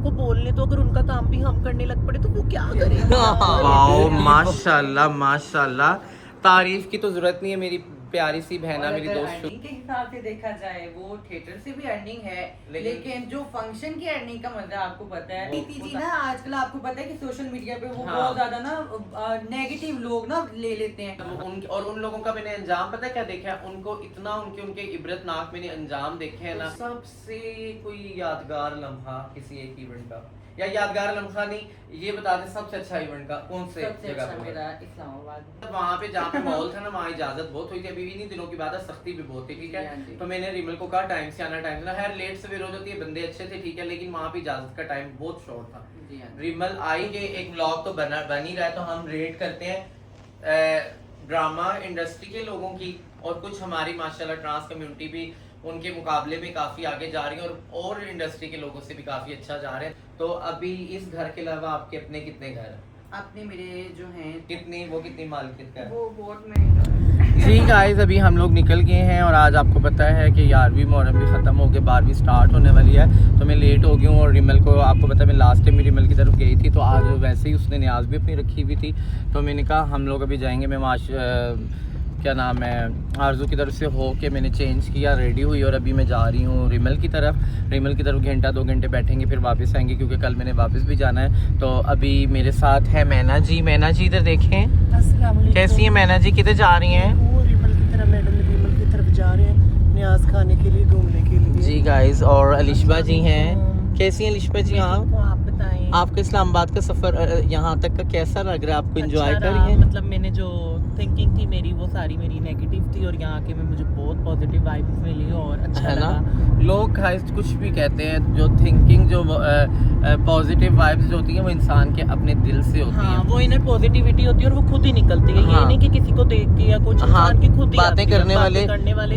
को बोलने, तो अगर उनका काम भी हम करने लग पड़े तो वो क्या करेगा। वाओ माशाल्लाह माशाल्लाह, तारीफ की तो जरूरत नहीं है मेरी प्यारी सी बहना, मेरी दोस्त। अर्निंग के हिसाब से देखा जाए वो थिएटर से भी अर्निंग है, लेकिन जो फंक्शन की अर्निंग का मजा आपको पता है जी ना, आजकल आपको पता है कि सोशल मीडिया पे वो बहुत ज्यादा ना नेगेटिव लोग ना ले लेते हैं और उन लोगों का मैंने अंजाम पता है क्या देखा है, उनको इतना उनके इबरतनाक मैंने अंजाम देखे हैं ना। सबसे कोई यादगार लम्हा किसी एक इवेंट का, या यादगार लम्हा नहीं, ये बता दें सबसे अच्छा इवेंट का कौन से जगह पे? मेरा इस्लामाबाद, वहाँ पे जहाँ पे मॉल था ना, वहाँ इजाजत बहुत हुई थी, अभी भी नहीं दिनों की बात है, सख्ती भी बहुत थी, ठीक है। तो मैंने रिमल को कहा टाइम से आना, टाइम से खैर लेट सवेर हो जाती है, बंदे अच्छे थे, ठीक है, लेकिन वहाँ पे इजाजत का टाइम बहुत शॉर्ट था। रिमल आई के एक ब्लॉग तो बन ही रहा है, तो हम रेट करते हैं ड्रामा इंडस्ट्री के लोगों की, और कुछ हमारी माशाल्लाह ट्रांस कम्युनिटी भी उनके मुकाबले में काफी आगे जा रही है, और इंडस्ट्री के लोगों से भी काफी अच्छा जा रहे हैं। तो अभी इस घर के अलावा आपके अपने कितने घर हैं? अपने मेरे जो हैं कितनी मालिकियत का है? वो बहुत महंगा। जी गाइस, अभी हम लोग निकल गए हैं, और आज आपको पता है कि 11वीं मुहर्रम भी ख़त्म हो गए, 12वीं स्टार्ट होने वाली है, तो मैं लेट हो गई हूँ। और रिमल को आपको पता है मैं लास्ट टाइम रिमल की तरफ गई थी, तो आज वैसे ही उसने न्याज भी अपनी रखी हुई थी, तो मैंने कहा हम लोग अभी जाएंगे। मैं क्या नाम है, आरजू की तरफ से हो के मैंने चेंज किया, रेडी हुई, और अभी मैं जा रही हूँ रिमल की तरफ घंटा 2 घंटे बैठेंगे, फिर वापस आएंगे, क्योंकि कल मैंने वापस भी जाना है। तो अभी मेरे साथ है मैना जी इधर देखें, कैसी है मैना जी, किधर जा रही हैं? वो रिमल की तरफ जा रहे हैं न्याज खाने के लिए, घूमने के लिए। जी गाइस, और अलिशबा जी हैं, कैसी हैं अलिशबा जी? आप बताएं, आपका इस्लामाबाद का सफ़र यहाँ तक का कैसा लग रहा है आपको? एंजॉय कर रही हैं? मतलब मैंने जो थिंकिंग थी मेरी वो सारी मेरी नेगेटिव थी, और यहाँ आके मुझे बहुत पॉजिटिव वाइब्स मिली और अच्छा है ना। लगा। लोग कुछ भी कहते हैं, जो थिंकिंग जो पॉजिटिव वाइब्स जो होती हैं वो इंसान के अपने दिल से होती हैं। वो इनर पॉजिटिविटी होती है और वो खुद ही निकलती है। ये नहीं कि किसी को देख के या कुछ, इंसान की खुद ही बातें करने वाले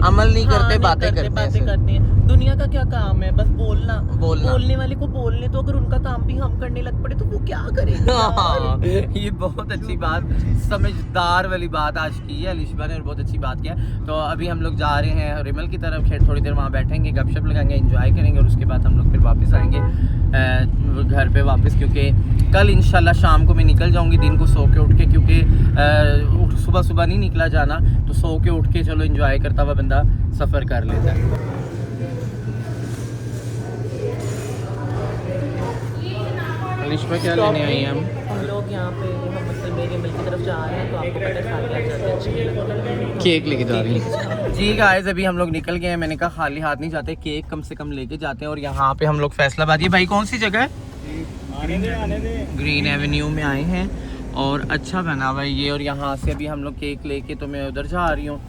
अमल नहीं करते, बातें करते हैं। दुनिया का क्या काम है, बस बोलने वाले को बोलने, तो अगर उनका काम भी हम करने लग पड़े तो वो क्या करेगा। ये बहुत अच्छी बात, समझदार वाली बात आज की है अलिशबा ने, और बहुत अच्छी बात किया। तो अभी हम लोग जा रहे हैं रिमल की तरफ, खैर थोड़ी देर वहाँ बैठेंगे, गपशप लगाएंगे, एंजॉय करेंगे, और उसके बाद हम लोग फिर वापस आएंगे घर पे वापस, क्योंकि कल इंशाल्लाह शाम को मैं निकल जाऊंगी, दिन को सो के उठ के, क्योंकि सुबह नहीं निकला जाना, तो सो के उठ के चलो एंजॉय करता हुआ बंदा सफ़र कर लेता है। अलिशबा क्या लेने आई हैं हम लोग यहाँ पे रिमल की तरफ जा रहे हैं, तो आपको पता है केक लेके जा रही है। जी गाइस, अभी हम लोग निकल गए हैं, मैंने कहा खाली हाथ नहीं जाते, केक कम से कम लेके जाते हैं। और यहाँ पे हम लोग फैसलाबाद, ये भाई कौन सी जगह है? ग्रीन एवेन्यू में आए हैं, और अच्छा बना हुआ है ये। और यहाँ से अभी हम लोग केक लेके, तो मैं उधर जा रही हूँ,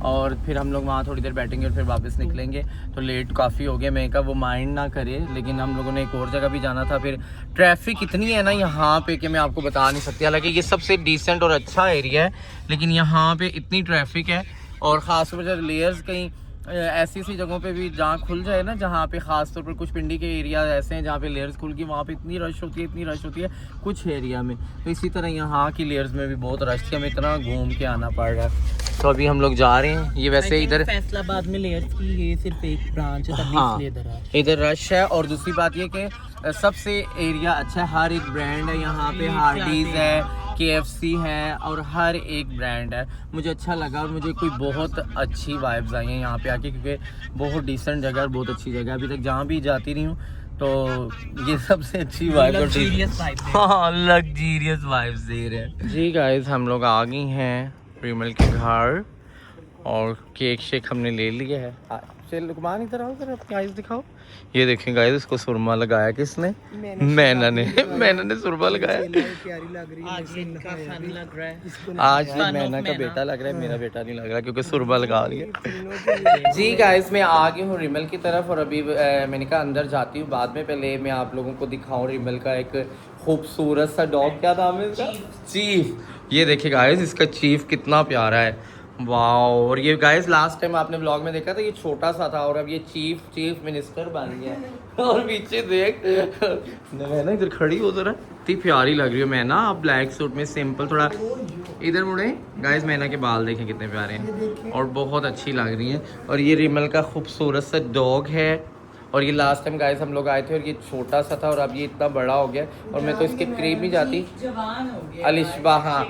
और फिर हम लोग वहाँ थोड़ी देर बैठेंगे और फिर वापस निकलेंगे। तो लेट काफ़ी हो गया, मैं कहा वो माइंड ना करे, लेकिन हम लोगों ने एक और जगह भी जाना था। फिर ट्रैफिक इतनी है ना यहाँ पे कि मैं आपको बता नहीं सकती, हालांकि ये सबसे डिसेंट और अच्छा एरिया है, लेकिन यहाँ पे इतनी ट्रैफिक है। और ख़ास तौर पर लेयर्स कहीं ऐसी जगहों पे भी जहाँ खुल जाए ना, जहाँ पे ख़ास तौर पर कुछ पिंडी के एरिया ऐसे हैं जहाँ पे लेयर्स खुल गई, वहाँ पे इतनी रश होती है कुछ एरिया में। तो इसी तरह यहाँ की लेयर्स में भी बहुत रश थी, हमें इतना घूम के आना पड़ रहा है। तो अभी हम लोग जा रहे हैं, ये वैसे इधर फैसलाबाद में लेयर्स की ये सिर्फ एक ब्रांच है, हाँ इधर रश है। और दूसरी बात ये कि सबसे एरिया अच्छा है, हर एक ब्रांड है यहाँ पे, हार्डीज है, KFC है, और हर एक ब्रांड है। मुझे अच्छा लगा, और मुझे कोई बहुत अच्छी वाइब्स आई हैं यहाँ पे आके, क्योंकि बहुत डिसेंट जगह और बहुत अच्छी जगह, अभी तक जहाँ भी जाती रही हूँ तो ये सबसे अच्छी वाइब, हाँ लग्जीरियस वाइब्स दे रहे हैं। जी गाइस, हम लोग आ गए हैं रिमल के घर, और केक शेक हमने ले लिया है। चल लुकमान इधर आओ, इधर अपनी आइज़ दिखाओ। ये देखें गाइस, इसको सुरमा लगाया किसने? मैना ने सुरमा लगाया। आज ये मैना का बेटा लग रहा है, मेरा बेटा नहीं लग रहा, क्योंकि सुरमा लगा लिया। जी गाइस, मैं आ गई हूँ रिमल की तरफ, और अभी मैंने कहा अंदर जाती हूँ बाद में, पहले मैं आप लोगों को दिखाऊँ रिमल का एक खूबसूरत सा डॉग। क्या नाम है इसका? चीफ। ये देखिए गाइस, इसका चीफ कितना प्यारा है, वाओ। और ये गाइस लास्ट टाइम आपने ब्लॉग में देखा था, ये छोटा सा था, और अब ये चीफ मिनिस्टर बन गया। और पीछे देख ना, इधर खड़ी हो जरा, इतनी प्यारी लग रही हो मैं ना, आप ब्लैक सूट में सिंपल, थोड़ा इधर मुड़े गाइस, मैना के बाल देखें कितने प्यारे हैं, और बहुत अच्छी लग रही हैं। और ये रिमल का खूबसूरत सा डॉग है, और ये लास्ट टाइम गाइस हम लोग आए थे और ये छोटा सा था और अब ये इतना बड़ा हो गया और मैं तो इसके करीब नहीं जाती। जवान हो गया अलिशबा, हाँ।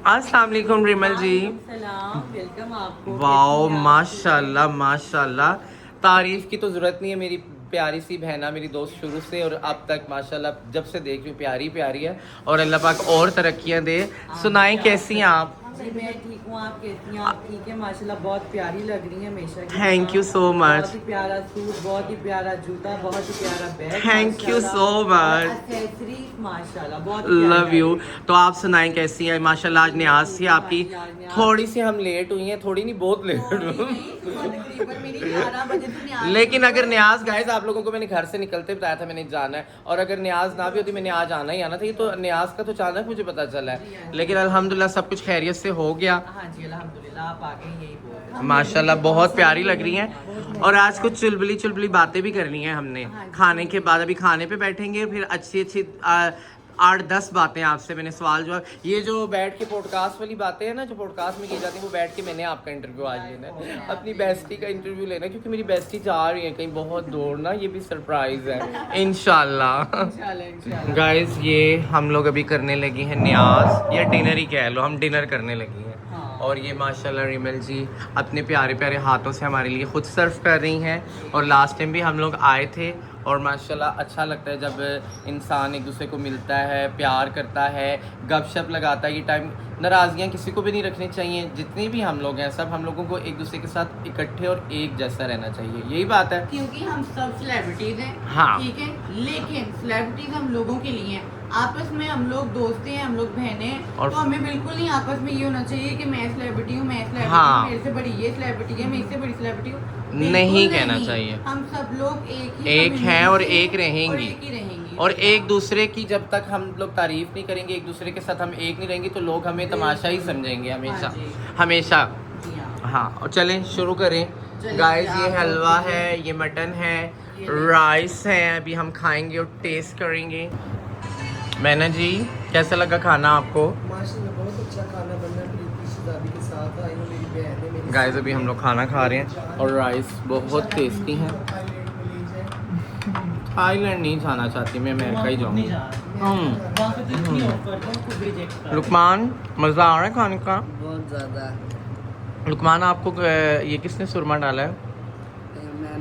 अस्सलाम वालेकुम रिमल जी। सलाम, वेलकम आपको। वाओ माशाल्लाह माशाल्लाह, तारीफ की तो ज़रूरत नहीं है। मेरी प्यारी सी बहना, मेरी दोस्त शुरू से और अब तक माशाल्लाह जब से देख रही हूँ प्यारी प्यारी है और अल्लाह पाक और तरक्कियाँ दे। सुनाएं कैसी हैं आप? जी मैं ठीक हूँ, आप कैसी हैं? आप ठीक है माशाल्लाह, बहुत प्यारी लग रही है हमेशा की Thank you तरह। so much. बहुत ही प्यारा सूट, बहुत ही प्यारा जूता, बहुत ही प्यारा bag. Thank you so much. Accessories माशाल्लाह बहुत ही प्यारी लव यू। लग रही है। तो आप सुनाएं कैसी है? माशाल्लाह आज न्याज थी आपकी। आज न्याज। थोड़ी सी हम लेट हुई हैं, थोड़ी नहीं बहुत लेट नहीं, हुई। तकरीबन मेरी 11 बजे से न्याज लेकिन अगर न्याज गाइस, आप लोगों को मैंने घर से निकलते बताया था मैंने जाना है, और अगर न्याज ना भी होती मैंने आज आना ही आना था। ये तो न्याज का तो अचानक मुझे पता चला है, लेकिन अल्हम्दुलिल्लाह सब कुछ खैरियत से हो गया। हाँ जी अल्हम्दुलिल्लाह, आप आगे यही बोल रहे हैं। माशाल्लाह बहुत प्यारी लग रही हैं। और आज कुछ चुलबुली बातें भी करनी है हमने खाने के बाद। अभी खाने पे बैठेंगे, फिर अच्छी 8-10 बातें आपसे मैंने सवाल जवाब। ये जो बैठ के पॉडकास्ट वाली बातें हैं ना, जो पॉडकास्ट में की जाती है, वो बैठ के मैंने आपका इंटरव्यू आज लेना है, अपनी बेस्टी का इंटरव्यू लेना है, क्योंकि मेरी बेस्टी जा रही है कहीं बहुत दूर ना। ये भी सरप्राइज है इंशाल्लाह। इंशाल्लाह। गाइस ये हम लोग अभी करने लगी हैं न्याज, या डिनर ही कह लो, हम डिनर करने लगी हैं। हाँ। और ये माशाल्लाह रिमल जी अपने प्यारे प्यारे हाथों से हमारे लिए खुद सर्व कर रही हैं। और लास्ट टाइम भी हम लोग आए थे और माशाल्लाह अच्छा लगता है जब इंसान एक दूसरे को मिलता है, प्यार करता है, गपशप लगाता है। ये टाइम नाराज़गियाँ किसी को भी नहीं रखनी चाहिए। जितने भी हम लोग हैं सब हम लोगों को एक दूसरे के साथ इकट्ठे और एक जैसा रहना चाहिए, यही बात है। क्योंकि हम सब सेलिब्रिटीज हैं, हाँ। ठीक है, लेकिन सेलिब्रिटीज हम लोगों के लिए हैं। आपस में हम लोग दोस्त हैं, हम लोग बहनें हैं, और तो हमें बिल्कुल नहीं आपस में ये होना चाहिए कि मैं सेलिब्रिटी हूँ, मैं सेलिब्रिटी हाँ। हूँ, मेरे से बड़ी ये सेलिब्रिटी है, मैं इससे बड़ी सेलिब्रिटी हूँ। बिल्कुल नहीं कहना चाहिए। हम सब लोग एक ही एक हैं और community एक से रहेंगी। और एक ही रहेंगी। और एक दूसरे की जब तक हम लोग तारीफ नहीं करेंगे, एक दूसरे के साथ हम एक नहीं रहेंगे, तो लोग हमें तमाशा ही समझेंगे हमेशा हाँ जी। हमेशा। जी हाँ। हाँ, और चलें शुरू करें। चलिए, गाइस ये आप हलवा लोग- है, ये मटन है, ये राइस है, अभी हम खाएंगे और टेस्ट करेंगे। मैना जी कैसा लगा खाना आपको? माशाल्लाह बहुत अच्छा खाना बन रहा है। प्रीति शहजादी के साथ आई हूँ, मेरी बहन है, मेरी गाइस अभी हम लोग खाना खा रहे हैं और राइस बहुत टेस्टी है। थाईलैंड नहीं जाना चाहती मैं, अमेरिका ही जाऊँगी। लुकमान मज़ा आ रहा है खाने का? बहुत ज़्यादा। लुकमान आपको ये किसने सुरमा डाला है?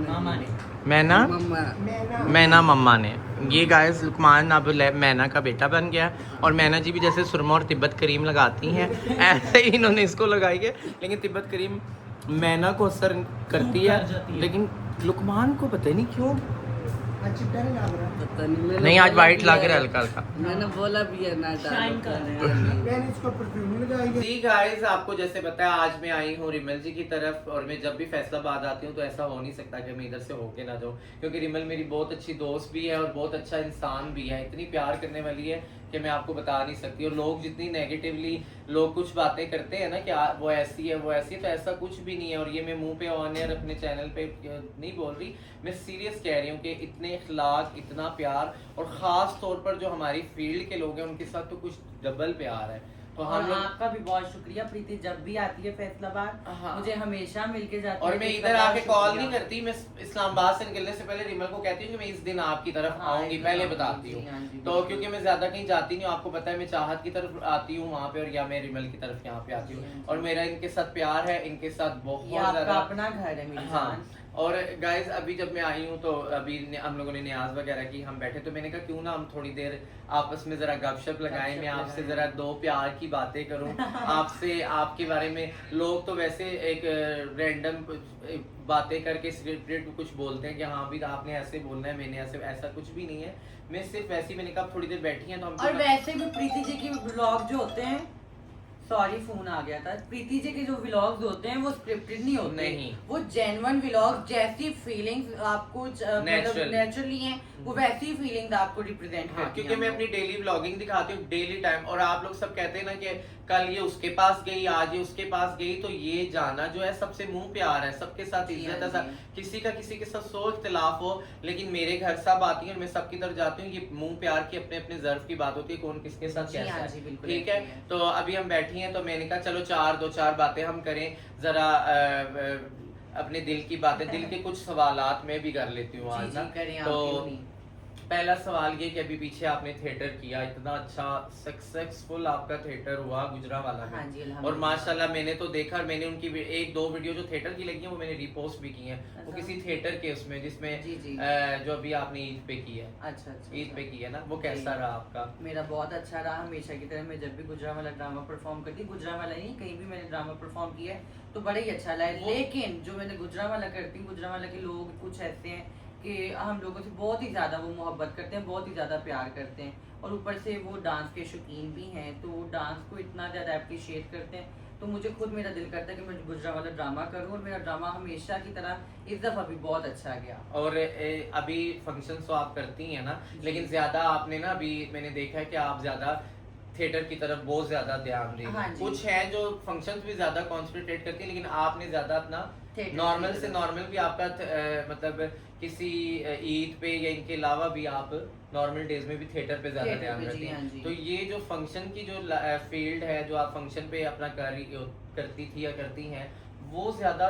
मामा ने। मैना मम्मा मैना मम्मा ने। ये गाइस लुकमान अब मैना का बेटा बन गया और मैना जी भी जैसे सुरमा और तिब्बत करीम लगाती हैं ऐसे ही इन्होंने इसको लगाई है। लेकिन तिब्बत करीम मैना को असर करती है, लेकिन लुकमान को पता नहीं क्यों पता नहीं। नहीं। आज वाइट ला के हल्का हल्का। मैंने बोला भी है ना शाइन कर रहे हैं। मैंने इसको परफ्यूम लगाई है। जी गाइस आपको जैसे पता है आज मैं आई हूँ रिमल जी की तरफ, और मैं जब भी फैसलाबाद आती हूँ तो ऐसा हो नहीं सकता कि मैं इधर से होके ना जाऊँ, क्योंकि रिमल मेरी बहुत अच्छी दोस्त भी है और बहुत अच्छा इंसान भी है। इतनी प्यार करने वाली है कि मैं आपको बता नहीं सकती। और लोग जितनी नेगेटिवली लोग कुछ बातें करते हैं ना कि वो ऐसी है वो ऐसी है, तो ऐसा कुछ भी नहीं है। और ये मैं मुंह पे ऑन एयर अपने चैनल पे नहीं बोल रही, मैं सीरियस कह रही हूँ कि इतने इखलाक, इतना प्यार, और ख़ास तौर पर जो हमारी फील्ड के लोग हैं उनके साथ तो कुछ डबल प्यार है। तो और हम लोग आपका भी बहुत शुक्रिया प्रीति, जब भी आती है फैसलाबाद हाँ। मुझे हमेशा मिलके जाती है। और मैं इधर आके कॉल नहीं करती, मैं इस्लामाबाद से निकलने से पहले रिमल को कहती हूँ कि मैं इस दिन आपकी तरफ हाँ, आऊंगी, इस पहले दिन बताती हूँ। जी, हाँ जी, तो बिल्कुल। क्योंकि मैं ज्यादा कहीं जाती नहीं हूँ, आपको पता है मैं चाहत की तरफ आती हूँ वहाँ पे, और या मैं रिमल की तरफ यहाँ पे आती जी, हूँ। हाँ जी। और मेरा इनके साथ प्यार है, इनके साथ बहुत ये आपका ज्यादा। अपना घर है मेरी हाँ। जान। और गाइज अभी जब मैं आई हूँ तो अभी हम लोगों ने न्याज वगैरह की, हम बैठे तो मैंने कहा क्यों ना हम थोड़ी देर आपस में जरा गपशप लगाएं, मैं आपसे जरा दो प्यार की बातें करूं आपसे, आपके बारे में। लोग तो वैसे एक रैंडम बातें करके स्क्रिप्टेड कुछ बोलते हैं कि हाँ भी आपने ऐसे बोलना है, मैंने ऐसे, ऐसा कुछ भी नहीं है। मैं सिर्फ वैसे ही, मैंने कहा थोड़ी देर बैठी हैं तो हम और वैसे भी प्रीति जी की व्लॉग जो होते हैं, सॉरी फोन आ गया था, प्रीति जी के जो व्लॉग्स होते हैं वो स्क्रिप्टेड नहीं होते, नहीं। वो जेन्युइन व्लॉग, जैसी फीलिंग्स आपको Natural। नेचुरली हैं, वो वैसी फीलिंग्स आपको रिप्रेजेंट हाँ, करती क्योंकि मैं अपनी डेली व्लॉगिंग दिखाती हूँ, डेली टाइम। और आप लोग सब कहते हैं ना कि कल ये उसके पास गई, आज ये उसके पास गई, तो ये जाना जो है सबसे मुंह प्यार है, सबके साथ इज्जत है। किसी का किसी के साथ सो इख्तिलाफ हो, लेकिन मेरे घर सब आती है, मैं सबकी तरफ जाती हूँ। ये मुंह प्यार की अपने अपने जर्फ की बात होती है, कौन किसके साथ जी, कैसा हाँ है, जी, बिल्कुल ठीक ऐसे है। ही है। तो अभी हम बैठी हैं तो मैंने कहा चलो दो चार बातें हम करें जरा। अपने दिल की बातें, दिल के कुछ सवालात मैं भी कर लेती हूँ आज जी, ना। करें, तो आप क्यों नहीं। पहला सवाल ये कि अभी पीछे आपने थिएटर किया, इतना अच्छा सक्सेसफुल आपका थिएटर हुआ गुजरांवाला में। हाँ जी, और अल्हम्दुलिल्लाह। माशाल्लाह मैंने तो देखा, और मैंने उनकी एक दो वीडियो जो थिएटर की लगी हैं वो मैंने रीपोस्ट भी की हैं। वो अच्छा। किसी थिएटर के उसमें जिसमें जी, जी। जो अभी आपने ईद पे की है, अच्छा अच्छा ईद पे अच्छा। की है ना, वो जी। कैसा रहा आपका? मेरा बहुत अच्छा रहा, हमेशा की तरह। मैं जब भी गुजरांवाला ड्रामा परफॉर्म करती, गुजरांवाला नहीं कहीं भी मैंने ड्रामा परफॉर्म किया है तो बड़ा ही अच्छा लगा। लेकिन जो मैंने गुजरांवाला करती हूँ, गुजरांवाला के लोग कुछ ऐसे हैं कि हम लोगों से बहुत ही ज़्यादा वो मोहब्बत करते हैं, बहुत ही ज़्यादा प्यार करते हैं, और ऊपर से वो डांस के शौकीन भी हैं, तो वो डांस को इतना ज़्यादा अप्रिशिएट करते हैं। तो मुझे खुद मेरा दिल करता है कि मैं गुजरांवाला ड्रामा करूँ, और मेरा ड्रामा हमेशा की तरह इस दफ़ा भी बहुत अच्छा गया। और अभी फंक्शन तो आप करती हैं ना, जी। लेकिन ज्यादा आपने ना, अभी मैंने देखा है कि आप ज्यादा थिएटर की तरफ बहुत ज्यादा ध्यान दे रही हाँ हैं। जी। कुछ हैं जो फंक्शंस भी ज्यादा कॉन्सेंट्रेट करती हैं, लेकिन आपने ज्यादा अपना थिएटर नॉर्मल की से तरफ। नॉर्मल भी आपका मतलब किसी ईद पे या इनके अलावा भी आप नॉर्मल डेज में भी थिएटर पे ज्यादा थिएटर ध्यान पे, देती जी, हाँ हैं। जी। तो ये जो फंक्शन की जो फील्ड है, जो आप फंक्शन पे अपना करती थी या करती हैं, वो ज्यादा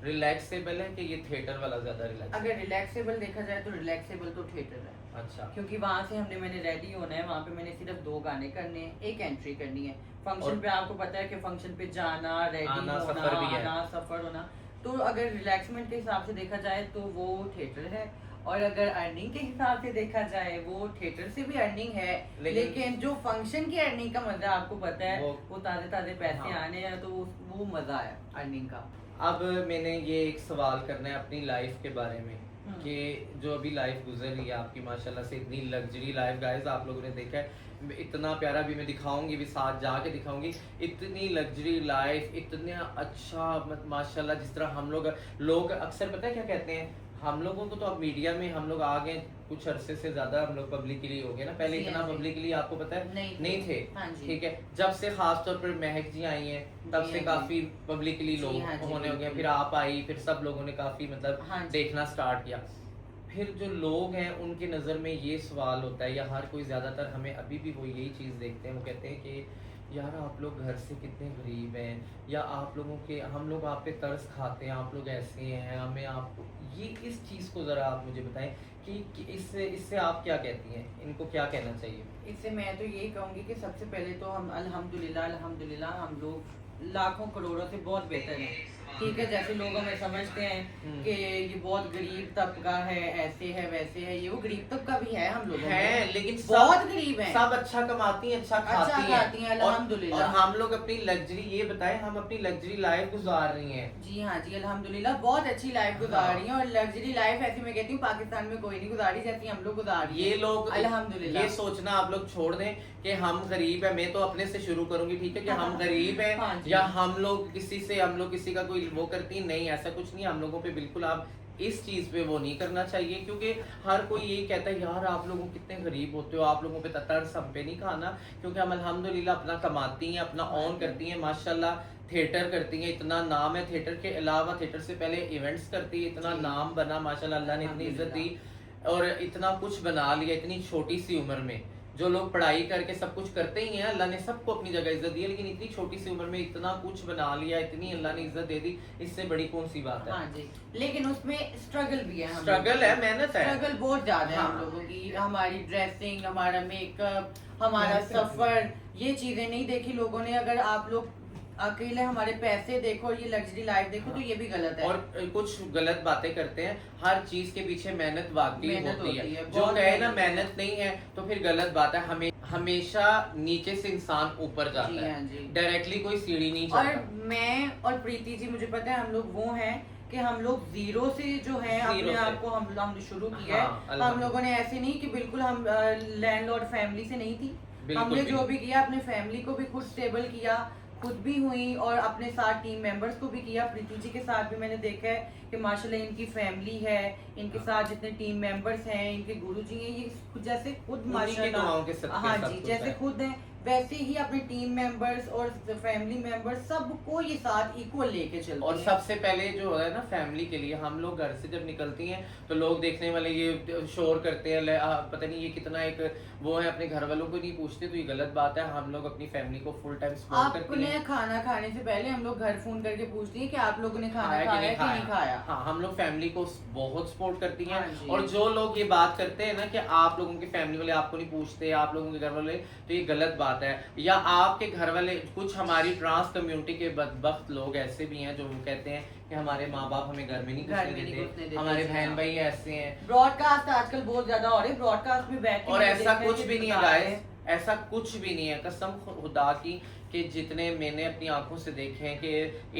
रिलैक्सेबल है कि ये थिएटर वाला ज्यादा रिलैक्स? अगर रिलैक्सेबल देखा जाए तो रिलैक्सेबल तो थिएटर है, अच्छा। क्योंकि वहाँ से मैंने रेडी होना है, वहाँ पे मैंने सिर्फ 2 गाने करने हैं, एक एंट्री करनी है। और फंक्शन पे आपको पता है कि फंक्शन पे जाना, रेडी आना, होना, सफर भी है। आना, सफर होना। तो अगर रिलैक्समेंट के हिसाब से देखा जाए तो वो थिएटर है, और अगर अर्निंग के हिसाब से देखा जाए वो थिएटर से भी अर्निंग है, लेकिन जो फंक्शन की अर्निंग का मजा आपको पता है, वो ताजे ताजे पैसे हाँ। आने हैं, तो वो मजा है अर्निंग का। अब मैंने ये एक सवाल करना है अपनी लाइफ के बारे में, कि जो अभी लाइफ गुजर रही है आपकी माशाल्लाह से, इतनी लग्जरी लाइफ गाइस, आप लोगों ने देखा है, इतना प्यारा भी मैं दिखाऊंगी, भी साथ जाके दिखाऊंगी, इतनी लग्जरी लाइफ, इतना अच्छा माशाल्लाह। जिस तरह हम लोग अक्सर पता है क्या कहते हैं, हम लोगों को तो अब मीडिया में हम लोग आ गए कुछ अरसे से ज्यादा, हम लोग पब्लिकली हो गए ना, पहले जी, इतना हाँ जी। पब्लिकली आपको पता है नहीं थे। हाँ जी। ठीक है, जब से खास तौर पर महक जी आई हैं तब जी, से हाँ जी। काफी पब्लिकली जी, लोग हाँ जी, होने हो गए, बिल्कुल। फिर आप आई, फिर सब लोगों ने काफी मतलब हाँ जी। देखना स्टार्ट किया। फिर जो लोग हैं उनके नज़र में ये सवाल होता है, या हर कोई ज़्यादातर हमें अभी भी वो यही चीज़ देखते हैं, वो कहते हैं कि यार आप लोग घर से कितने गरीब हैं, या आप लोगों के, हम लोग आप पे तरस खाते हैं, आप लोग ऐसे हैं, हमें आपको ये, इस चीज़ को ज़रा आप मुझे बताएं कि इससे आप क्या कहती हैं, इनको क्या कहना चाहिए? इससे मैं तो यही कहूँगी कि सबसे पहले तो हम अल्हम्दुलिल्लाह हम लोग लाखों करोड़ों से बहुत बेहतर हैं। ठीक है, जैसे लोग हमें समझते हैं कि ये बहुत गरीब तबका है, ऐसे है वैसे है, ये वो गरीब तबका भी है हम लोगों है, में, लेकिन बहुत गरीब हैं। सब अच्छा कमाती हैं, अच्छा खाती हैं, अल्हम्दुलिल्लाह। और हम लोग अपनी लग्जरी, ये बताएं, हम अपनी लग्जरी लाइफ गुजार रही हैं। जी हाँ जी, अल्हम्दुलिल्लाह बहुत अच्छी लाइफ गुजार रही हैं, और लग्जरी लाइफ ऐसी मैं कहती हूँ पाकिस्तान में कोई नहीं गुजारी जैसी हम लोग गुजार रही हैं। ये लोग अल्हम्दुलिल्लाह, ये सोचना आप लोग छोड़ दें कि हम गरीब है। मैं तो अपने से शुरू करूंगी, ठीक है, कि हम गरीब हैं, हाँ जी। या हम लोग किसी का कोई वो करती नहीं, ऐसा कुछ नहीं। हम लोगों पे बिल्कुल आप इस चीज पे वो नहीं करना चाहिए, क्योंकि हर कोई यही कहता है यार आप लोगों कितने गरीब होते हो, आप लोगों पे तरस हम पे नहीं खाना, क्योंकि हम अल्हम्दुलिल्लाह अपना कमाती हैं, अपना ऑन करती हैं माशाल्लाह, थिएटर करती हैं, इतना नाम है। थिएटर के अलावा, थिएटर से पहले इवेंट्स करती है, इतना नाम बना माशाल्लाह, अल्लाह ने इतनी इज्जत दी और इतना कुछ बना लिया इतनी छोटी सी उम्र में। जो लोग पढ़ाई करके सब कुछ करते ही हैं, अल्लाह ने सबको अपनी जगह इज्जत दी है, लेकिन इतनी छोटी सी उम्र में इतना कुछ बना लिया, इतनी अल्लाह ने इज्जत दे दी, इससे बड़ी कौन सी बात है? हाँ जी, लेकिन उसमें स्ट्रगल भी है, स्ट्रगल है, मेहनत है, स्ट्रगल बहुत ज्यादा है हाँ। हम लोगों की। हमारी ड्रेसिंग, हमारा मेकअप, हमारा सफर, ये चीजें नहीं देखी लोगों ने। अगर आप लोग अकेले हमारे पैसे देखो, ये लग्जरी लाइफ देखो, तो ये भी गलत है। और कुछ गलत बातें करते हैं। हर चीज के पीछे मेहनत वाकई मेहनत होती है। है, जो बहुत कहे ना मेहनत मेहनत नहीं है तो फिर गलत बात है। हमेशा नीचे से इंसान ऊपर जी जाता हाँ जी। है, डायरेक्टली कोई सीढ़ी नहीं और चढ़ता। मैं और प्रीति जी, मुझे पता है हम लोग वो हैं कि हम लोग जीरो से जो है जीरो अपने से। आप को हमने शुरू किया हाँ, है। हम लोगों ने ऐसे नहीं कि बिल्कुल हम लैंडलॉर्ड फैमिली से नहीं थी। बिल्कुल हमने भी। जो भी किया अपने फैमिली को भी खुद स्टेबल किया, खुद भी हुई और अपने साथ टीम मेंबर्स को भी किया। प्रीति जी के साथ भी मैंने देखा है कि माशाल्लाह इनकी फैमिली है, इनके साथ जितने टीम मेंबर्स हैं, इनके गुरुजी हैं, ये जैसे खुद माशाल्लाह हाँ जी जैसे खुद हैं वैसे ही अपने टीम मेंबर्स और फैमिली मेंबर्स सबको ये साथ इक्वल लेके चलते और हैं। सबसे पहले जो है ना फैमिली के लिए, हम लोग घर से जब निकलती हैं तो लोग देखने वाले ये शोर करते हैं, पता नहीं ये कितना एक वो है, अपने घर वालों को नहीं पूछते, तो ये गलत बात है। हम लोग अपनी फैमिली को फुल टाइम सपोर्ट करते हैं। अपने खाना खाने से पहले हम लोग घर फोन करके पूछते हैं कि आप लोगों ने खाना खाया कि नहीं खाया। हाँ, हम लोग फैमिली को बहुत सपोर्ट करती हैं। हाँ जी। और जो लोग ये बात करते हैं ना कि आप लोगों की फैमिली वाले आपको नहीं पूछते, आप लोगों के घर वाले, तो ये गलत बात है। या आपके घर वाले, कुछ हमारी ट्रांस कम्युनिटी के बदबख्त लोग ऐसे भी हैं जो कहते हैं कि हमारे माँ बाप हमें घर में नहीं घुसने देते, हमारे बहन भाई ऐसे हैं। ब्रॉडकास्ट आजकल बहुत ज्यादा हो रहे हैं, ब्रॉडकास्ट में बैठ के और ऐसा देखते हैं कुछ कि भी नहीं है बता रहे गाइस, हैं। ऐसा कुछ भी नहीं है, कसम खुदा की, कि जितने मैंने अपनी आंखों से देखे हैं कि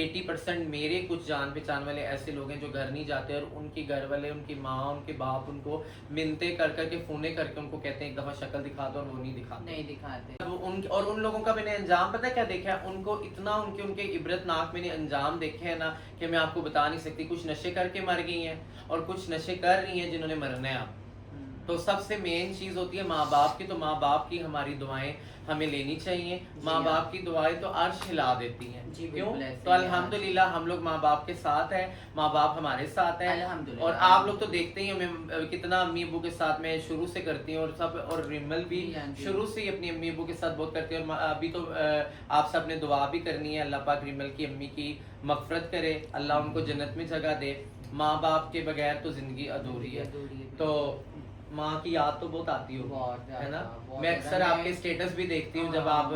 80% मेरे कुछ जान पहचान वाले ऐसे लोग हैं जो घर नहीं जाते, और उनके घर वाले, उनकी माँ, उनके बाप उनको मिन्नते कर करके, फोने करके उनको कहते हैं एक दफा शक्ल दिखा दो, और वो नहीं दिखाते। और उन लोगों का मैंने अंजाम पता है क्या देखा है, उनको इतना उनके इबरतनाक मैंने अंजाम देखे हैं ना कि मैं आपको बता नहीं सकती। कुछ नशे करके मर गई हैं और कुछ नशे कर रही हैं जिन्होंने मरना है अब। तो सबसे मेन चीज होती है माँ बाप की, तो माँ बाप की हमारी दुआएं हमें लेनी चाहिए। माँ बाप की दुआएं तो अर्श हिला देती हैं। क्यों? तो अल्हम्दुलिल्लाह हम लोग माँ बाप के साथ हैं, माँ बाप हमारे साथ हैं। और आप लोग तो देखते ही हमें कितना अम्मी अब्बू के साथ मैं शुरू से करती हूँ, और सब, और रिमल भी शुरू से ही अपनी अम्मी अब्बू के साथ बहुत करती है। और अभी तो आप सब ने दुआ भी करनी है, अल्लाह पाक रिमल की अम्मी की मगफरत करे, अल्लाह उनको जन्नत में जगह दे। माँ बाप के बगैर तो जिंदगी अधूरी है। तो माँ की याद तो बहुत आती हो, है ना? मैं अक्सर आपके स्टेटस भी देखती हूँ जब आप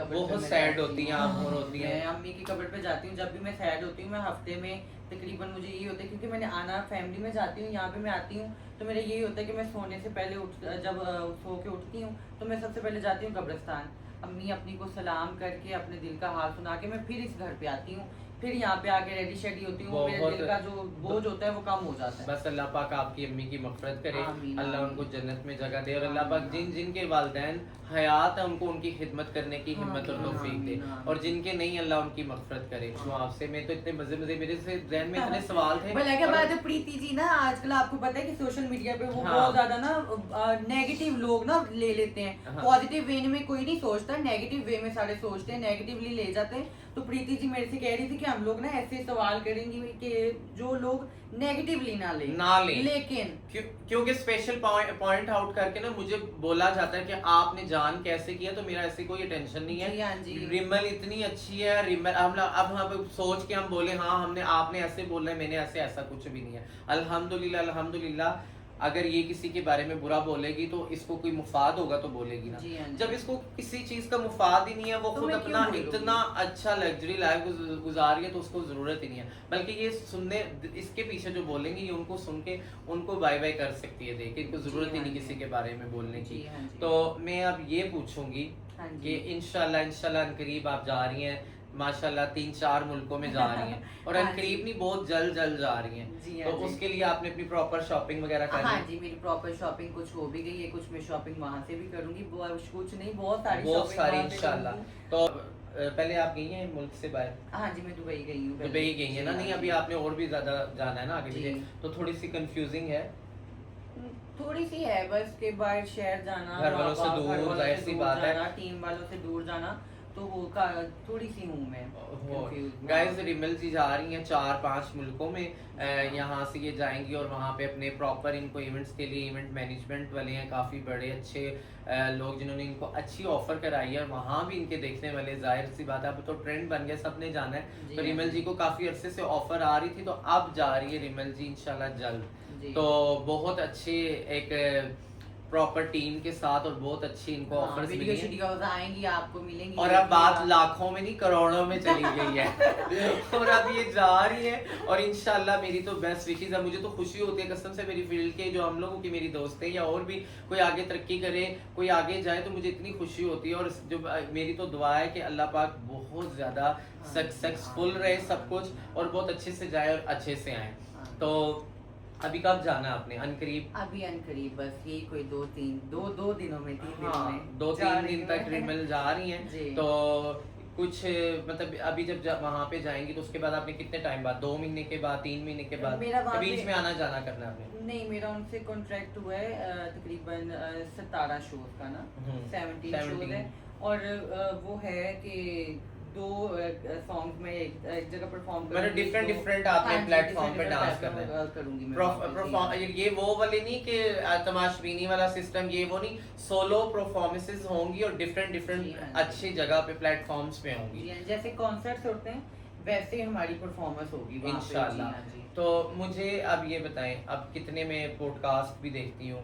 बहुत सैड होती हैं, आप बोर होती हैं। मैं अम्मी की कब्र पे जाती हूँ जब भी मैं सैड होती हूँ। मैं हफ्ते में तकरीबन मुझे यही होता है, क्योंकि मैंने आना फैमिली में जाती हूँ, यहाँ पे मैं आती हूँ तो मेरा यही होता है कि मैं सोने से पहले जब सो के उठती हूँ तो मैं सबसे पहले जाती हूँ कब्रिस्तान, अम्मी अपनी को सलाम करके अपने दिल का हाल सुना के मैं फिर इस घर पे आती हूँ, फिर यहाँ पे आके रेडी शेडी होती हूँ। मेरे दिल का जो बोझ होता है वो कम हो जाता है। बस अल्लाह पाक आपकी अम्मी की मग़फ़िरत करे, आमीन, अल्लाह आमीन। उनको जन्नत में जगह दे, और अल्लाह पाक जिन के वालिदैन हयात है उनको उनकी खिदमत करने की हिम्मत और तौफीक दे, और जिनके नहीं अल्लाह उनकी मग़फ़िरत करे। तो आपसे मैं तो इतने मजे मेरे से ज़हन में इतने सवाल थे। बात है प्रीति जी ना, आजकल आपको पता है कि सोशल मीडिया पे वो बहुत ज्यादा ना नेगेटिव लोग ना ले लेते हैं। पॉजिटिव वे में कोई नहीं सोचता, नेगेटिव वे में सारे सोचते हैं, नेगेटिवली ले जाते हैं। तो प्रीति जी मेरे से कह रही थी कि हम लोग ना ऐसे सवाल करेंगे कि जो लोग नेगेटिवली ना ले, लेकिन क्योंकि स्पेशल पॉइंट आउट करके ना मुझे बोला जाता है कि आपने जान कैसे किया, तो मेरा ऐसे कोई टेंशन नहीं है। रिमल इतनी अच्छी है, रिमल हम सोच के हम बोले हाँ हमने, आपने ऐसे बोला है, मैंने ऐसा कुछ भी नहीं है। अल्हम्दुलिल्लाह अगर ये किसी के बारे में बुरा बोलेगी तो इसको कोई मुफाद होगा तो बोलेगी ना। जब इसको किसी चीज का मुफाद ही नहीं है, वो खुद अपना इतना अच्छा लग्जरी लाइफ गुजार रही है, तो उसको जरूरत ही नहीं है। बल्कि ये सुनने, इसके पीछे जो बोलेंगे ये उनको सुन के उनको बाय बाय कर सकती है, देखिए इनको जरूरत ही नहीं किसी के बारे में बोलने की। तो मैं अब ये पूछूंगी कि इंशाल्लाह अनकरीब आप जा रही हैं, माशाल्लाह 3-4 मुल्कों में जा रही हैं, और अनकरीब नहीं बहुत जल्द जा रही हैं, तो उसके लिए आपने अपनी प्रॉपर शॉपिंग वगैरह कर ली? हाँ जी, मेरी प्रॉपर शॉपिंग कुछ हो भी गई है, कुछ मैं शॉपिंग वहाँ से भी करूँगी, कुछ नहीं बहुत सारी इंशाल्लाह। तो पहले आप गई हैं मुल्क से बाहर? हाँ जी, मैं दुबई गई हूँ। दुबई गई है ना? नहीं, अभी आपने और भी ज्यादा जाना है ना आगे पीछे, तो थोड़ी सी कंफ्यूजिंग है, थोड़ी सी है बस के बाहर शहर जाना, घर वालों से दूर, जाहिर सी बात है, टीम वालों से दूर जाना, तो वो थोड़ी सी हूँ मैं। गाइस रिमल जी जा रही हैं 4-5 मुल्कों में, यहाँ से ये जाएंगी और वहाँ पे अपने प्रॉपर, इनको इवेंट्स के लिए इवेंट मैनेजमेंट वाले हैं काफ़ी बड़े अच्छे लोग जिन्होंने इनको अच्छी ऑफर कराई है, वहाँ भी इनके देखने वाले, जाहिर सी बात है अब तो ट्रेंड बन गया, सबने जाना है। तो रिमल जी को काफ़ी अरसे से ऑफर आ रही थी, तो अब जा रही है रिमल जी इंशाल्लाह जल्द। तो बहुत अच्छे एक प्रॉपर टीम के साथ और बहुत अच्छी इनको ऑफर्स मिली हैं, आएंगी, आपको मिलेंगी, और अब बात लाखों में नहीं करोड़ों में चली गई है और अब ये जा रही है, और इंशाल्लाह मेरी तो बेस्ट विशेस है। मुझे तो खुशी होती है कसम से, मेरी फील्ड के जो हम लोगों की मेरी दोस्त है या और भी कोई आगे तरक्की करे, कोई आगे जाए, तो मुझे इतनी खुशी होती है। और जो मेरी तो दुआ है कि अल्लाह पाक बहुत ज्यादा सक्सेसफुल रहे सब कुछ, और बहुत अच्छे से जाए और अच्छे से आए। तो अभी कब जाना है आपने? अनकरीब? अभी अनकरीब बस यही कोई 2-3 दिनों में, 3 दिनों में, 2-3 दिन तक रिमल जा रही हैं। तो कुछ मतलब अभी जब वहाँ पे जाएंगी तो उसके बाद आपने कितने टाइम बाद, 2 महीने के बाद, 3 महीने के बाद, मेरा वहाँ बीच पे- में आना जाना करना है आपने? नहीं, मेरा उनसे कॉन्ट्रैक्ट हुआ है तकरीबन 17 शोज का ना, 17 शोज है। और वो है कि 2 सॉन्ग्स में एक जगह परफॉर्म मतलब डिफरेंट आपने प्लेटफॉर्म पे डांस करना है। करूंगी मैं वहाँ पे, परफॉर्म ये वो वाली नहीं कि तमाशबीनी वाला सिस्टम, ये वो नहीं, सोलो परफॉर्मेंसेस होंगी और डिफरेंट जी, डिफरेंट हाँ। अच्छी जगह पे प्लेटफॉर्म्स पे होंगी जी हाँ, जैसे कॉन्सर्ट्स होते हैं वैसे हमारी परफॉर्मेंस होगी वहाँ पे। इंशाल्लाह। जी हाँ, जी। तो मुझे अब ये बताएं, अब कितने में पॉडकास्ट भी देखती हूँ,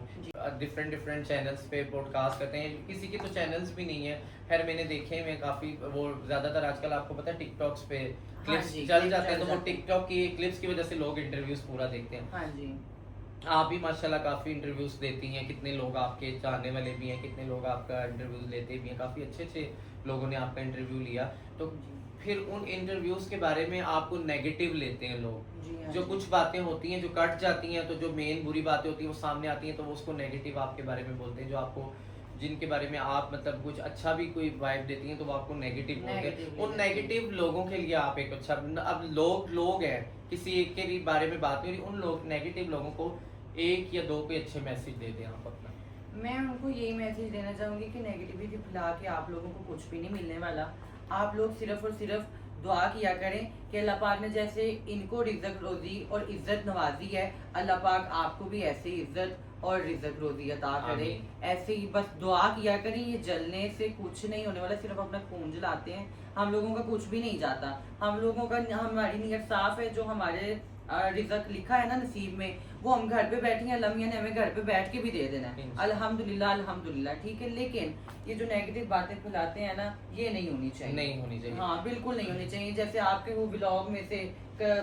डिफरेंट चैनल्स पे पॉडकास्ट करते हैं, किसी के तो चैनल्स भी नहीं है, खैर मैंने देखे हैं काफ़ी, वो ज़्यादातर आजकल आपको पता है टिकटॉक्स पे क्लिप्स जी, चल clips जाते हैं, चल तो वो जाते हैं। टिकटॉक की क्लिप्स की वजह से लोग इंटरव्यूज पूरा देखते हैं। हाँ जी। आप भी माशाल्लाह काफ़ी इंटरव्यूज देती हैं, कितने लोग आपके चाहने वाले भी हैं, कितने लोग आपका इंटरव्यूज लेते भी हैं, काफ़ी अच्छे लोगों ने आपका इंटरव्यू लिया, तो फिर उन इंटरव्यूज के बारे में आपको नेगेटिव लेते हैं लोग, जी हाँ जो जी। कुछ बातें होती हैं जो कट जाती हैं, तो जो मेन बुरी बातें होती हैं वो सामने आती हैं, तो वो उसको नेगेटिव आपके बारे में बोलते हैं, जो आपको जिनके बारे में आप मतलब कुछ अच्छा भी कोई वाइब देती हैं तो वो आपको नेगेटिव बोलते हैं। Negative उन लेते हैं। नेगेटिव लोगों के लिए आप एक अच्छा, अब लोग हैं, किसी एक के बारे में बात नहीं हो रही, उन लोग नेगेटिव लोगों को 1 या 2 कोई अच्छे मैसेज दे दें आप अपना। मैं उनको यही मैसेज देना चाहूँगी कि नेगेटिविटी फैला के आप लोगों को कुछ भी नहीं मिलने वाला। आप लोग सिर्फ और सिर्फ दुआ किया करें कि अल्लाह पाक ने जैसे इनको रिज़्क़ रोज़ी और इज़्ज़त नवाजी है, अल्लाह पाक आपको भी ऐसे इज़्ज़त और रिज़्क़ रोज़ी अता करे। ऐसे ही बस दुआ किया करें, ये जलने से कुछ नहीं होने वाला, सिर्फ अपना खून जलाते हैं, हम लोगों का कुछ भी नहीं जाता। हम लोगों का, हमारी नीयत साफ़ है, जो हमारे रिज़्क़ लिखा है ना नसीब में, वो हम घर पे बैठे हैं, अल्लाह मियां ने हमें घर पे बैठ के भी दे देना है, अल्हम्दुलिल्लाह अल्हम्दुलिल्लाह, ठीक है। लेकिन ये जो नेगेटिव बातें फैलाते हैं ना, ये नहीं होनी चाहिए, नहीं होनी चाहिए। हाँ बिल्कुल नहीं होनी चाहिए। जैसे आपके वो व्लॉग में से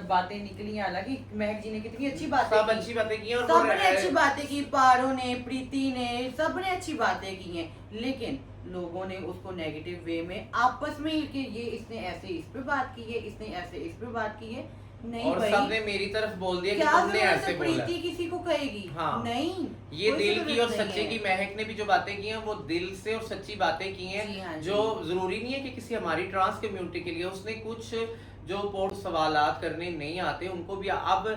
बातें निकली, हालांकि महक जी ने कितनी अच्छी बातें सब की, अच्छी बातें की हैं और सबने अच्छी बातें की, पारो ने, प्रीति ने, सबने अच्छी बातें की हैं, लेकिन लोगों ने उसको नेगेटिव वे में आपस में कि ये इसने ऐसे इस पे बात की है, इसने ऐसे इस पे बात की है। नहीं और भाई, सबने मेरी तरफ बोल दिया कि क्या तुमने जरूरत ऐसे है बोला। प्रीति किसी को कहेगी? हाँ। नहीं, ये कोई दिल की जरूरत और नहीं सच्चे है। की, महक ने भी जो बातें की हैं वो दिल से और सच्ची बातें की जी हैं, हाँ जी। जो जरूरी नहीं है कि किसी हमारी ट्रांस कम्युनिटी के लिए उसने कुछ जो पोर्ट सवालात करने नहीं आते उनको भी अब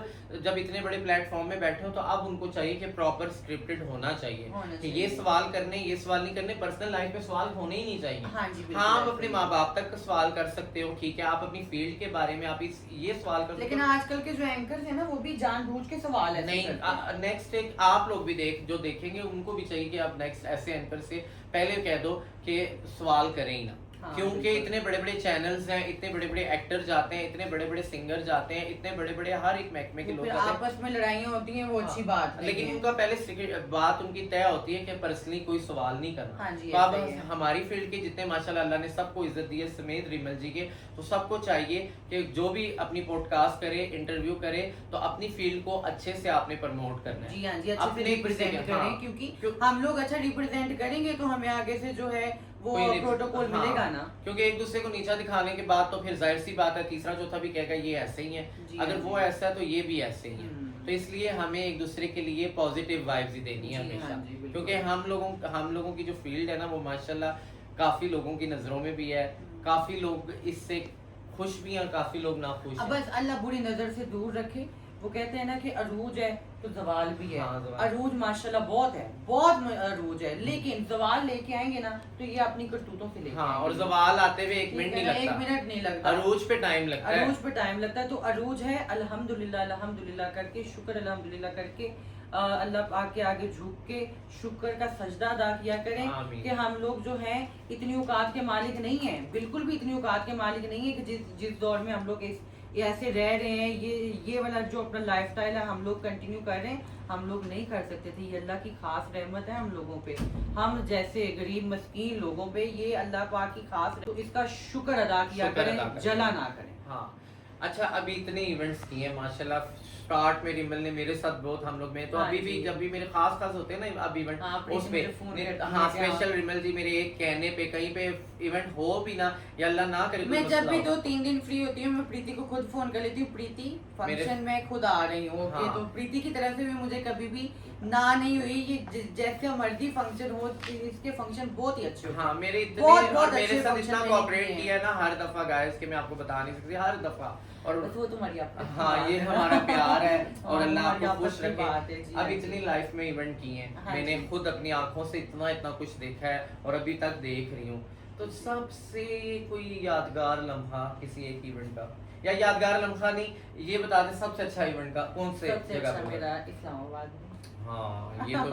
जब इतने बड़े प्लेटफॉर्म में बैठे हो तो अब उनको चाहिए कि प्रॉपर स्क्रिप्टेड होना चाहिए होना कि चाहिए। ये सवाल करने, ये सवाल नहीं करने, पर्सनल लाइफ में सवाल होने ही नहीं चाहिए। हाँ जी, बिल्कुल हाँ, आप ऐसे अपने ही। माँ बाप तक का सवाल कर सकते हो, ठीक है, आप अपनी फील्ड के बारे में आप ये सवाल कर सकते लेकिन हो। आजकल के जो एंकर्स हैं ना, वो भी जानबूझ के सवाल ऐसे नहीं, करते हैं। नेक्स्ट एक आप लोग भी जो देखेंगे उनको भी चाहिए कि आप नेक्स्ट ऐसे एंकर से पहले कह दो कि सवाल करें ही ना। हाँ, क्योंकि बिल्कुल। इतने बड़े बड़े चैनल्स हैं, इतने बड़े बड़े एक्टर जाते हैं, इतने बड़े बड़े सिंगर जाते हैं, इतने बड़े बड़े हर एक महकमे के वो लोग फिर जाते हैं। आपस में लड़ाइयाँ होती हैं, वो अच्छी बात नहीं लेकिन है। उनका पहले बात उनकी तय होती है कि पर्सनली कोई सवाल नहीं करना। हाँ जी, तो अब ऐसा ही है। हमारी फील्ड के जितने माशाल्लाह अल्लाह ने सबको इज्जत दी है, समेत रिमल जी के, तो सबको चाहिए कि जो भी अपनी पॉडकास्ट करे, इंटरव्यू करे, तो अपनी फील्ड को अच्छे से आपने प्रमोट करना है। जी हाँ जी, अच्छे से अपने रिप्रेजेंट किसी के- करें, हाँ। क्योंकि हम लोग अच्छा रिप्रेजेंट करेंगे तो हमें आगे से जो है वो कोई नहीं- प्रोटोकॉल हाँ, मिलेगा ना। क्योंकि एक दूसरे को नीचा दिखाने के बाद तो फिर जाहिर सी बात है तीसरा चौथा भी कहेगा ये ऐसे ही है, जी अगर हाँ वो जी। ऐसा है तो ये भी ऐसे ही है। हम्म। तो इसलिए हमें एक दूसरे के लिए पॉजिटिव वाइब्स ही देनी है जी हमेशा, हाँ जी, बिल्कुल। क्योंकि हम लोगों की जो फील्ड है ना वो माशाल्लाह काफी लोगों की नजरों में भी है, काफी लोग इससे खुश भी हैं, काफी लोग नाखुश अब हैं। बस अल्लाह बुरी नजर से दूर रखे। वो कहते हैं ना कि अरूज है तो जवाल भी है। हाँ, जवाल। अरूज माशाल्लाह बहुत है, बहुत अरूज है, लेकिन जवाल लेके आएंगे ना तो ये अपनी करतूतों से लेके हाँ, आएंगे। और जवाल आते हुए 1 मिनट नहीं एक लगता, मिनट नहीं लगता, अरूज पे टाइम लगता है। अरूज पे टाइम लगता है। तो अरूज है, अल्हम्दुलिल्लाह अल्हम्दुलिल्लाह करके, शुक्र अल्हम्दुलिल्लाह करके अल्लाह पाक के आगे झुक के शुक्र का सजदा अदा किया करें आमीन। कि हम लोग जो हैं इतनी औकात के मालिक नहीं हैं, बिल्कुल भी इतनी औकात के मालिक नहीं है कि जिस दौर में हम लोग ये ऐसे रह रहे हैं, ये वाला जो अपना लाइफस्टाइल है हम लोग कंटिन्यू कर रहे हैं, हम लोग नहीं कर सकते थे। ये अल्लाह की खास रहमत है हम लोगों पे, हम जैसे गरीब मस्कीन लोगों पे ये अल्लाह पाक की खास, तो इसका शुक्र अदा किया शुक्र करें, अदा करें। जला ना करें। हाँ, अच्छा, अभी इतने इवेंट्स किए हैं माशाल्लाह, स्टार्ट में रिमल ने मेरे साथ बहुत हम लोग में तो हाँ अभी भी जी। जब भी मेरे खास होते हैं ना अब इवेंट हाँ, उस पे मुझे phone करती हाँ है कि स्पेशल रिमल जी मेरे एक कहने पे कहीं पे इवेंट हो भी ना या अल्लाह ना करे मैं कोई जब भी मसला हो। 2-3 दिन फ्री होती हूँ मैं प्रीति को खुद फोन कर लेती हूँ, प्रीति फंक्शन में खुद आ रही हूँ। ओके, हाँ। तो प्रीति की तरफ से भी मुझे कभी भी ना नहीं हुई। ये जैसे मर्जी फंक्शन हो, इसके फंक्शन बहुत ही अच्छे होते हैं। हाँ मेरे इतने बहुत और मेरे अच्छे साथ function इतना मैंने कोऑपरेट किए हैं। किया है ना हर दफा गाइस कि मैं आपको बता नहीं सकती हर दफा और बस वो तुम्हारी अपनी हाँ ये हमारा प्यार है और हाँ, अल्लाह हमारी आपको खुश आपस की बात है रखे। जी, अब हाँ इतनी जी। लाइफ में इवेंट किए हैं हाँ मैंने जी। खुद अपनी आंखों से इतना कुछ देखा है और अभी तक देख रही हूँ। तो सबसे कोई यादगार लम्हा किसी एक इवेंट का या यादगार लम्हा नहीं ये बता दें सबसे अच्छा इवेंट का कौन से सबसे जगह अच्छा पे हुआ? मेरा इस्लामाबाद में हाँ ये तो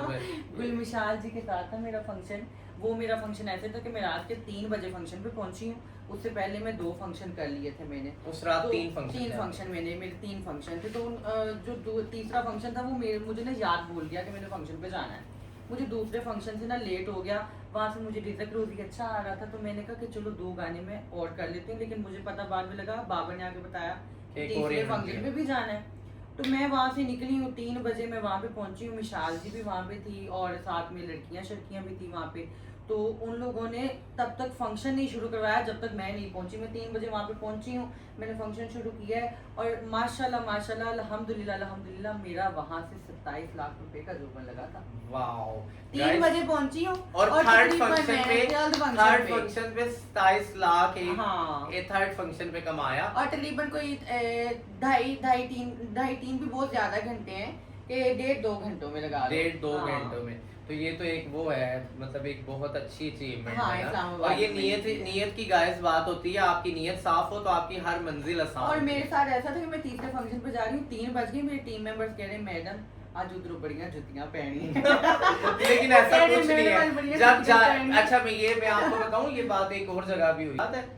गुलमिशाल जी के साथ था मेरा फंक्शन। वो मेरा फंक्शन ऐसे था कि मैं रात के 3 बजे फंक्शन पे पहुंची हूँ। उससे पहले मैं 2 फंक्शन कर लिए थे मैंने। उस रात तो 3 फंक्शन 3 फंक्शन मेरे 3 फंक्शन थे। तो जो तीसरा फंक्शन था वो मुझे ना याद भूल गया कि मैंने फंक्शन पे जाना है। मुझे दूसरे फंक्शन से ना लेट हो गया। वहाँ से मुझे रिजक रोजी अच्छा आ रहा था तो मैंने कहा कि चलो 2 गाने में और कर लेती हूँ। लेकिन मुझे पता बाद में लगा बाबा ने आके बताया एक और तीसरे event फंक्शन है। पे भी जाना है। तो मैं वहाँ से निकली हूँ 3 बजे मैं वहाँ पे पहुंची हूँ। मिशाल जी भी वहाँ पे थी और साथ में लड़कियां भी थी वहाँ पे। तो उन लोगों ने तब तक फंक्शन नहीं शुरू करवाया जब तक मैं नहीं पहुंची। मैं 3 बजे वहाँ पे पहुंची हूँ, मैंने फंक्शन शुरू किया है और माशाल्लाह अल्हम्दुलिल्लाह मेरा वहाँ से 27 लाख रुपए का जोबन लगा था। वाओ 3 बजे पहुंची हूँ और थर्ड तकरीबन फंक्शन मैंने पे third function थर्ड फंक्शन पे 27 लाख एक हाँ। थर्ड फंक्शन पे कमाया और तकरीबन कोई 2.5-3 भी बहुत ज्यादा घंटे हैं कि 1.5-2 घंटों में लगा लो। 1.5-2 हाँ। घंटों में। तो ये तो एक वो है मतलब एक बहुत अच्छी अचीवमेंट हाँ, है ना। इस्लामाबाद और ये में नीयत की गाइस बात होती है आपकी नीयत साफ हो तो आपकी हर मंजिल आसान और होती मेरे है। साथ ऐसा था कि मैं तीसरे फंक्शन पे जा रही हूँ 3 बज गए। मेरे टीम मेंबर्स कह रहे मैडम आज उधर बढ़िया जुतियां पहनी लेकिन ऐसा कह रहे, कुछ नहीं मेरे पास है बढ़िया जब जुतियां पहनी। अच्छा मैं आपको बताऊं ये बात एक और जगह भी हुई बात है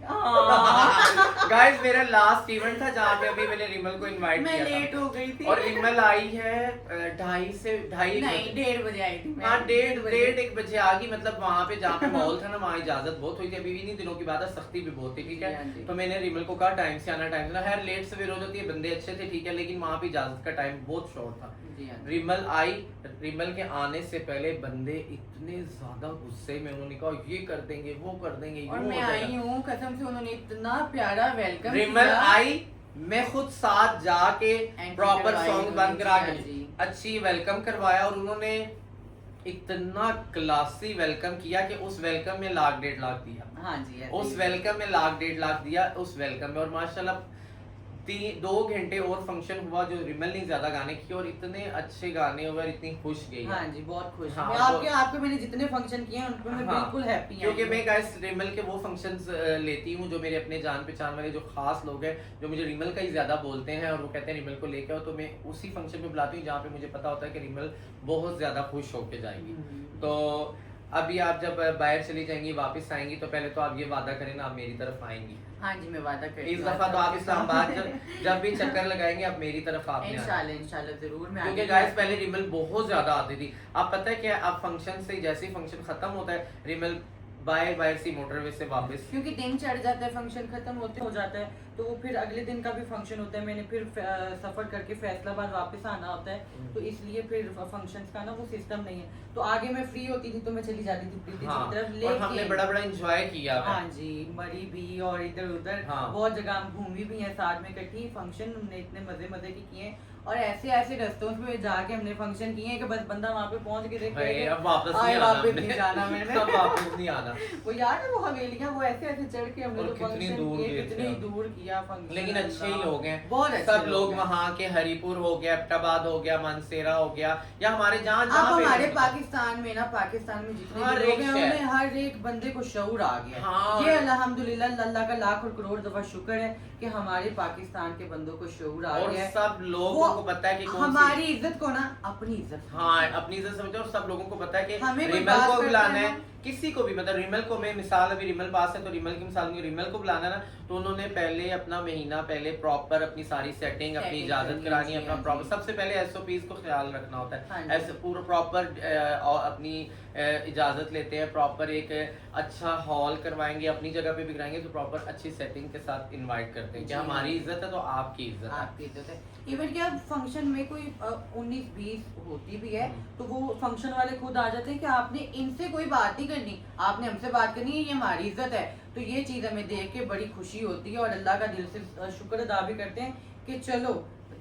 हाँ। गाइस मेरा लास्ट इवेंट था जहाँ पे अभी मैंने रिमल को इनवाइट मैं किया लेट था हो गई थी और रिमल आई है 2:30 से 2:30 नहीं 1:30 बजे आई थी मैं। हाँ 1:30 बजे। 1 बजे आ गई मतलब वहाँ पे जहाँ पे मॉल था ना वहाँ इजाजत बहुत हुई थी। अभी भी नहीं दिनों की बात है सख्ती भी बहुत थी ठीक हाँ है। जी। तो मैंने रिमल को कहा टाइम से आना टाइम से खैर लेट सवेर हो जाती है बंदे अच्छे थे ठीक है लेकिन वहाँ पे इजाजत का टाइम बहुत शॉर्ट था। जी हाँ। रिमल आई रिमल के आने से पहले बंदे इतने ज्यादा गुस्से में उन्होंने कहा ये कर देंगे वो कर देंगे और यूं मैं हो आई जाएगा। हूँ कसम से उन्होंने इतना प्यारा वेलकम रिमल आई मैं खुद साथ जाके Entry प्रॉपर करवाई सॉन्ग उन्होंने, बंद करा जी, के हाँ जी। अच्छी वेलकम करवाया और उन्होंने इतना क्लासी वेलकम किया कि उस वेलकम में 1,00,000-1.5 लाख दिया। हाँ जी ऐसे उस ही। वेलकम में 1,00,000-1.5 लाख दिया उस वेलकम में और माशाल्लाह 2 घंटे और फंक्शन हुआ जो रिमल ने ज्यादा गाने किए और इतने अच्छे गाने हुए और इतनी खुश गई है। हाँ जी बहुत खुश हाँ, मैं बहुत- आपके मैंने जितने फंक्शन किए हैं उन पे मैं हाँ, बिल्कुल हैप्पी हूँ क्योंकि मैं गाइस रिमल के वो फंक्शंस लेती हूँ जो मेरे अपने जान पहचान वाले जो खास लोग हैं जो मुझे रिमल का ही ज्यादा बोलते हैं और वो कहते हैं रिमल को लेके आओ तो मैं उसी फंक्शन पे बुलाती हूँ जहाँ पे मुझे पता होता है कि रिमल बहुत ज्यादा खुश होके जाएगी। तो अभी आप जब बाहर चली जाएंगी वापस आएंगी तो पहले तो आप ये वादा करें ना आप मेरी तरफ आएंगी। हाँ जी मैं वादा करती इस हूँ दफा तो आप इस्लामाबाद जब भी खत्म लगाएंगे आप मेरी तरफ आपने आना। इंशाल्लाह जरूर मैं क्योंकि आगे गाइस पहले रिमल बहुत ज्यादा आती थी। आप पता है क्या अब फंक्शन से जैसे ही फंक्शन खत्म होता है रिमल बाहर सी मोटरवे से वापस क्योंकि दिन चढ़ जाता है फंक्शन खत्म होते हो जाता है तो फिर अगले दिन का भी फंक्शन होता है। मैंने फिर सफर करके फैसलाबाद वापस आना होता है तो इसलिए फिर फंक्शंस का ना वो सिस्टम नहीं है। तो आगे मैं फ्री होती थी तो मैं चली जाती थी प्रीति हाँ, की तरफ और हमने लेके। बड़ा एंजॉय किया है। हाँ जी मरी भी और इधर उधर हाँ। बहुत जगह हम घूमी भी हैं साथ में इकट्ठी। फंक्शन हमने इतने मजे के किए हैं और ऐसे ऐसे रास्तों पे जाके हमने फंक्शन किए हैं कि बस बंदा वहाँ पे पहुंच के देखे भाई, अब वापस आए, नहीं आना वापस हमने। नहीं जाना मैंने अब वापस नहीं आना। वो यार है वो हवेलियां वो ऐसे ऐसे चढ़ के हमने और तो कितनी फंक्शन दूर किए गए कितनी थे हम। दूर किया फंक्शन। लेकिन अच्छे ही लोग हैं बहुत अच्छे सब लोग हैं। वहाँ के हरिपुर हो गया एबटाबाद हो गया मानसेरा हो गया या हमारे जहाँ अब जहाँ पे हमारे रहते हैं। पाकिस्तान में ना पाकिस्तान में जितने हर भी लोग एक हैं शहर। उन्हें हर एक बंदे को शऊर आ गया है। हाँ। ये अल्हम्दुलिल्लाह अल्लाह का लाख और करोड़ दफा शुक्र है कि हमारे पाकिस्तान के बंदों को शऊर आ और गया है। सब लोगों को पता है कि कौन सी हमारी इज्जत को ना अपनी इज्जत हाँ अपनी इज्जत समझो और सब लोगों को पता है कि हमें कोई रिमल बात को करता बुलाना है है ना, किसी को भी, मतलब रिमल को, मैं मिसाल अभी रिमल पास है तो रिमल की मिसाल में रिमल को बुलाना ना, तो उन्होंने पहले अपना महीना पहले प्रॉपर अपनी सारी सेटिंग, अपनी इजाजत करानी है, अपना प्रॉपर सबसे पहले एसओपीज को ख्याल रखना होता है, ऐसे पूरा प्रॉपर अपनी इजाजत लेते हैं, प्रॉपर एक अच्छा हॉल करवाएंगे, अपनी जगह पे भी कराएंगे तो प्रॉपर अच्छी सेटिंग के साथ इनवाइट करते हैं कि हमारी इज्जत है तो आपकी इज्जत है, आपकी इज्जत है। इवन क्या फंक्शन में कोई 19-20 होती भी है तो वो फंक्शन वाले खुद आ जाते हैं कि आपने इनसे कोई बात नहीं करनी, आपने हमसे बात करनी है, ये हमारी इज्जत है। तो ये चीज़ हमें देख के बड़ी खुशी होती है और अल्लाह का दिल से शुक्र अदा भी करते हैं कि चलो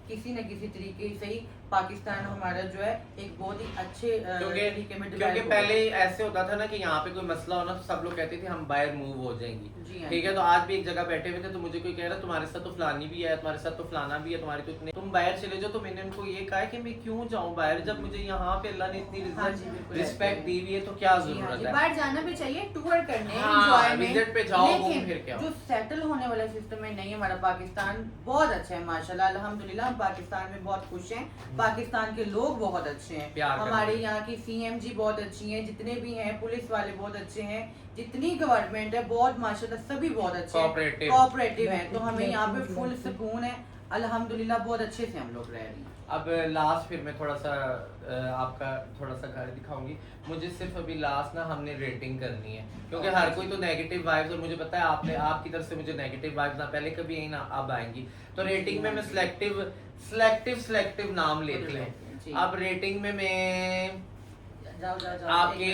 किसी न किसी तरीके से ही पाकिस्तान हमारा जो है एक बहुत ही अच्छे तरीके में क्योंकि पहले ऐसे होता था ना कि यहाँ पे कोई मसला होना तो सब लोग कहते थे हम बाहर मूव हो जाएंगी, ठीक है, तो आज भी एक जगह बैठे हुए थे तो मुझे कोई कह रहा तुम्हारे साथ तो फलानी भी है, तुम्हारे साथ तो फलाना भी है, तुम्हारे तो इतने, तुम बाहर चले जाओ, तो मैंने उनको ये कहा कि मैं क्यों जाऊँ बाहर जब मुझे यहाँ पे अल्लाह ने इतनी रिस्पेक्ट दी हुई है तो क्या जरूरत है, बाहर जाना भी चाहिए टूर करने, विजिट पे जाओ, घूम फिर के आओ। जो सेटल होने वाला सिस्टम है नहीं, हमारा पाकिस्तान बहुत अच्छा है माशाल्लाह, अल्हम्दुलिल्लाह। हम पाकिस्तान में बहुत खुश हैं, पाकिस्तान के लोग बहुत अच्छे हैं, हमारे यहाँ की सीएमजी बहुत अच्छी हैं, जितने भी हैं पुलिस वाले बहुत अच्छे हैं, जितनी गवर्नमेंट है बहुत माशाल्लाह सभी बहुत अच्छे हैं, कोऑपरेटिव हैं, तो हमें यहाँ पे फुल सुकून है अल्हम्दुलिल्लाह, बहुत अच्छे से हम लोग रह रहे हैं। अब लास्ट फिर मैं थोड़ा सा आपका थोड़ा सा घर दिखाऊंगी, मुझे सिर्फ अभी लास्ट ना हमने रेटिंग करनी है क्योंकि हर कोई तो नेगेटिव वाइब्स, और मुझे पता है आपने आपकी तरफ से मुझे नेगेटिव वाइब्स ना पहले कभी आई ना अब आएंगी, तो रेटिंग में मैं सिलेक्टिव नाम लेती हूँ। अब रेटिंग में मैं आपके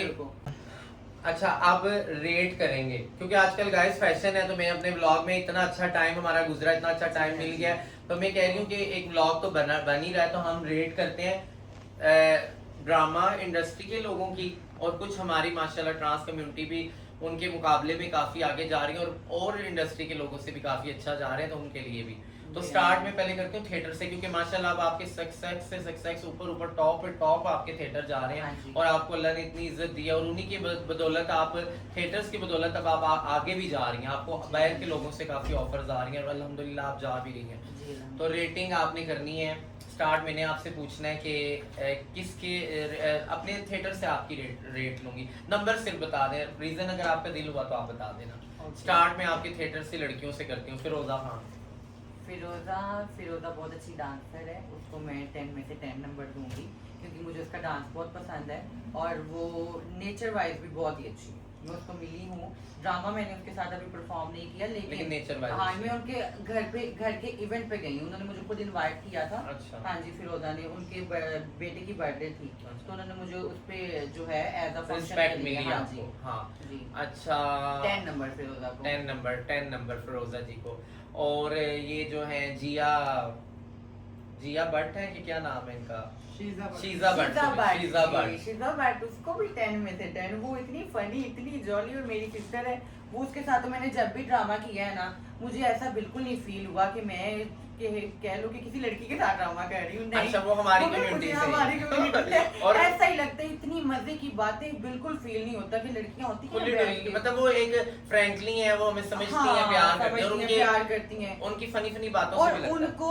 अच्छा अब रेट करेंगे क्योंकि आजकल गाइस फैशन है, तो मैं अपने व्लॉग में इतना अच्छा टाइम हमारा गुजरा, इतना अच्छा टाइम मिल गया, तो मैं कह रही हूँ कि एक व्लॉग तो बन ही रहा है, तो हम रेट करते हैं ड्रामा इंडस्ट्री के लोगों की, और कुछ हमारी माशाल्लाह ट्रांस कम्युनिटी भी उनके मुकाबले में काफी आगे जा रही है और इंडस्ट्री के लोगों से भी काफी अच्छा जा रहे हैं, तो उनके लिए भी तो स्टार्ट में पहले करते हूँ थिएटर से, क्योंकि माशाल्लाह अब आपके सक्सेस ऊपर टॉप पे टॉप आपके थिएटर जा रहे हैं और आपको अल्लाह ने इतनी इज्जत दी है, और उन्हीं की बदौलत आप थिएटर्स की बदौलत अब आप आगे भी जा रही हैं, आपको बाहर के लोगों से काफी ऑफर्स आ रही हैं और अल्हम्दुलिल्लाह आप जा भी रही हैं। तो रेटिंग आपने करनी है, स्टार्ट मैंने आपसे पूछना है कि किसके अपने थिएटर से आपकी रेट लूंगी, नंबर सिर्फ बता दें, रीजन अगर आपका दिल हुआ तो आप बता देना। स्टार्ट में आपके थिएटर से लड़कियों से करती हूँ, फिरोजा खान। फिरोजा बहुत अच्छी डांसर है, उसको मैं 10 में से 10 नंबर दूंगी क्योंकि मुझे उसका डांस बहुत पसंद है और वो नेचर वाइज भी बहुत ही अच्छी है, मैं उसको मिली हूँ, ड्रामा मैंने उसके साथ अभी परफॉर्म नहीं किया लेकिन नेचर वाइज हाँ मैं उनके घर के इवेंट पे गई हूँ, उन्होंने मुझे खुद इनवाइट किया था। अच्छा। हाँ जी, फिरोजा ने, उनके बेटे की बर्थडे थी तो उन्होंने मुझे उस पे जो है एज अ रिस्पेक्ट मिली आपको। हाँ जी अच्छा 10 नंबर फिरोजा को, 10 नंबर फिरोजा जी को। और ये जो है जिया भट्ट है कि क्या नाम है इनका, शीजा भट्ट, उसको भी 10 में से 10, वो इतनी फनी इतनी जॉली और मेरी सिस्टर है, वो उसके साथ तो मैंने जब भी ड्रामा किया है ना मुझे ऐसा बिल्कुल नहीं फील हुआ कि मैं कह लो कि किसी लड़की के साथ ड्रामा कर रही हूँ, नहीं। अच्छा, वो हमारी कम्युनिटी से और ऐसा ही लगता है, इतनी मजे की बातें बिल्कुल फील नहीं होता कि लड़कियां होती हैं मतलब वो एक फ्रैंकली है, वो हमें समझती हैं, प्यार करती हैं, उनकी फनी बातों से भी लगता है। उनको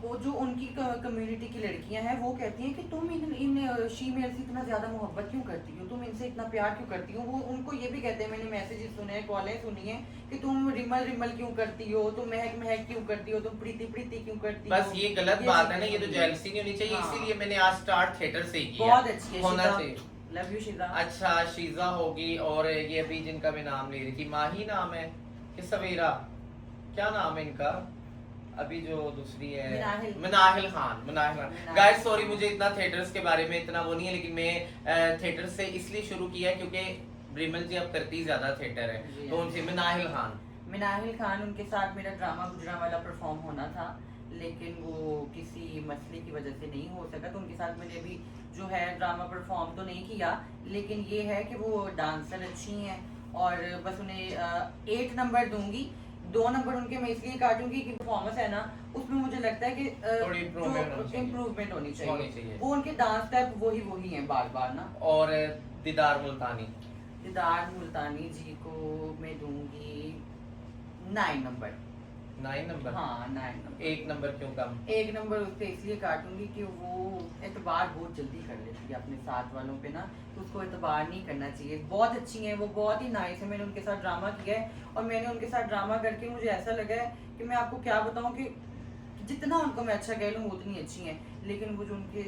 वो जो उनकी कम्युनिटी की लड़कियां हैं वो कहती हैं कि तुम इन शीमेल से इतना ज्यादा मोहब्बत क्यों करती हो, तुम इनसे इतना प्यार क्यों करती हो, वो उनको ये भी कहते हैं, मैंने मैसेजेस सुने हैं, कॉलें सुनी है कि तुम रिमल क्यों करती हो, तुम महक क्यों करती हो, तुम प्रीति क्यों करती हो। बस ये गलत बात है ना, ये तो जेलसी नहीं होनी चाहिए, इसीलिए मैंने आज स्टार्ट थिएटर से ही किया। बहुत अच्छी है, होना चाहिए। Love you Sheeza. अच्छा शीजा होगी, और ये अभी जिनका मैं नाम ले रही थी, माही नाम है कि सवेरा, क्या नाम है इनका, अभी जो दूसरी है मनाहिल खान। गाइस सॉरी मुझे इतना थिएटर्स के बारे में इतना वो नहीं है, लेकिन मैं थिएटर से इसलिए शुरू किया क्योंकि रिमल जी अब करती ज्यादा थिएटर है, तो उनसे मनाहिल खान उनके साथ मेरा ड्रामा गुजरांवाला परफॉर्म होना था लेकिन वो किसी मसले की वजह से नहीं हो सका, तो उनके साथ मैंने अभी जो है ड्रामा परफॉर्म तो नहीं किया, लेकिन ये है कि वो डांसर अच्छी हैं और बस उन्हें 8 नंबर दूंगी। 2 नंबर उनके मैं इसलिए काटूंगी कि परफॉर्मेंस है ना उसमें मुझे लगता है कि इम्प्रूवमेंट होनी चाहिए। वो उनके डांस स्टेप वही हैं बार ना। और दीदार मुल्तानी जी को मैं दूंगी 9 नंबर। 9 नंबर? हाँ 9 नंबर। 1 नंबर क्यों कम? 1 नंबर उससे इसलिए काटूंगी कि वो एतबार बहुत जल्दी कर लेती है अपने साथ वालों पे ना, तो उसको एतबार नहीं करना चाहिए। बहुत अच्छी है वो, बहुत ही नाइस है, मैंने उनके साथ ड्रामा किया है और मैंने उनके साथ ड्रामा करके मुझे ऐसा लगा है कि मैं आपको क्या बताऊं कि जितना उनको मैं अच्छा कह लूँ उतनी अच्छी हैं, लेकिन वो जो उनके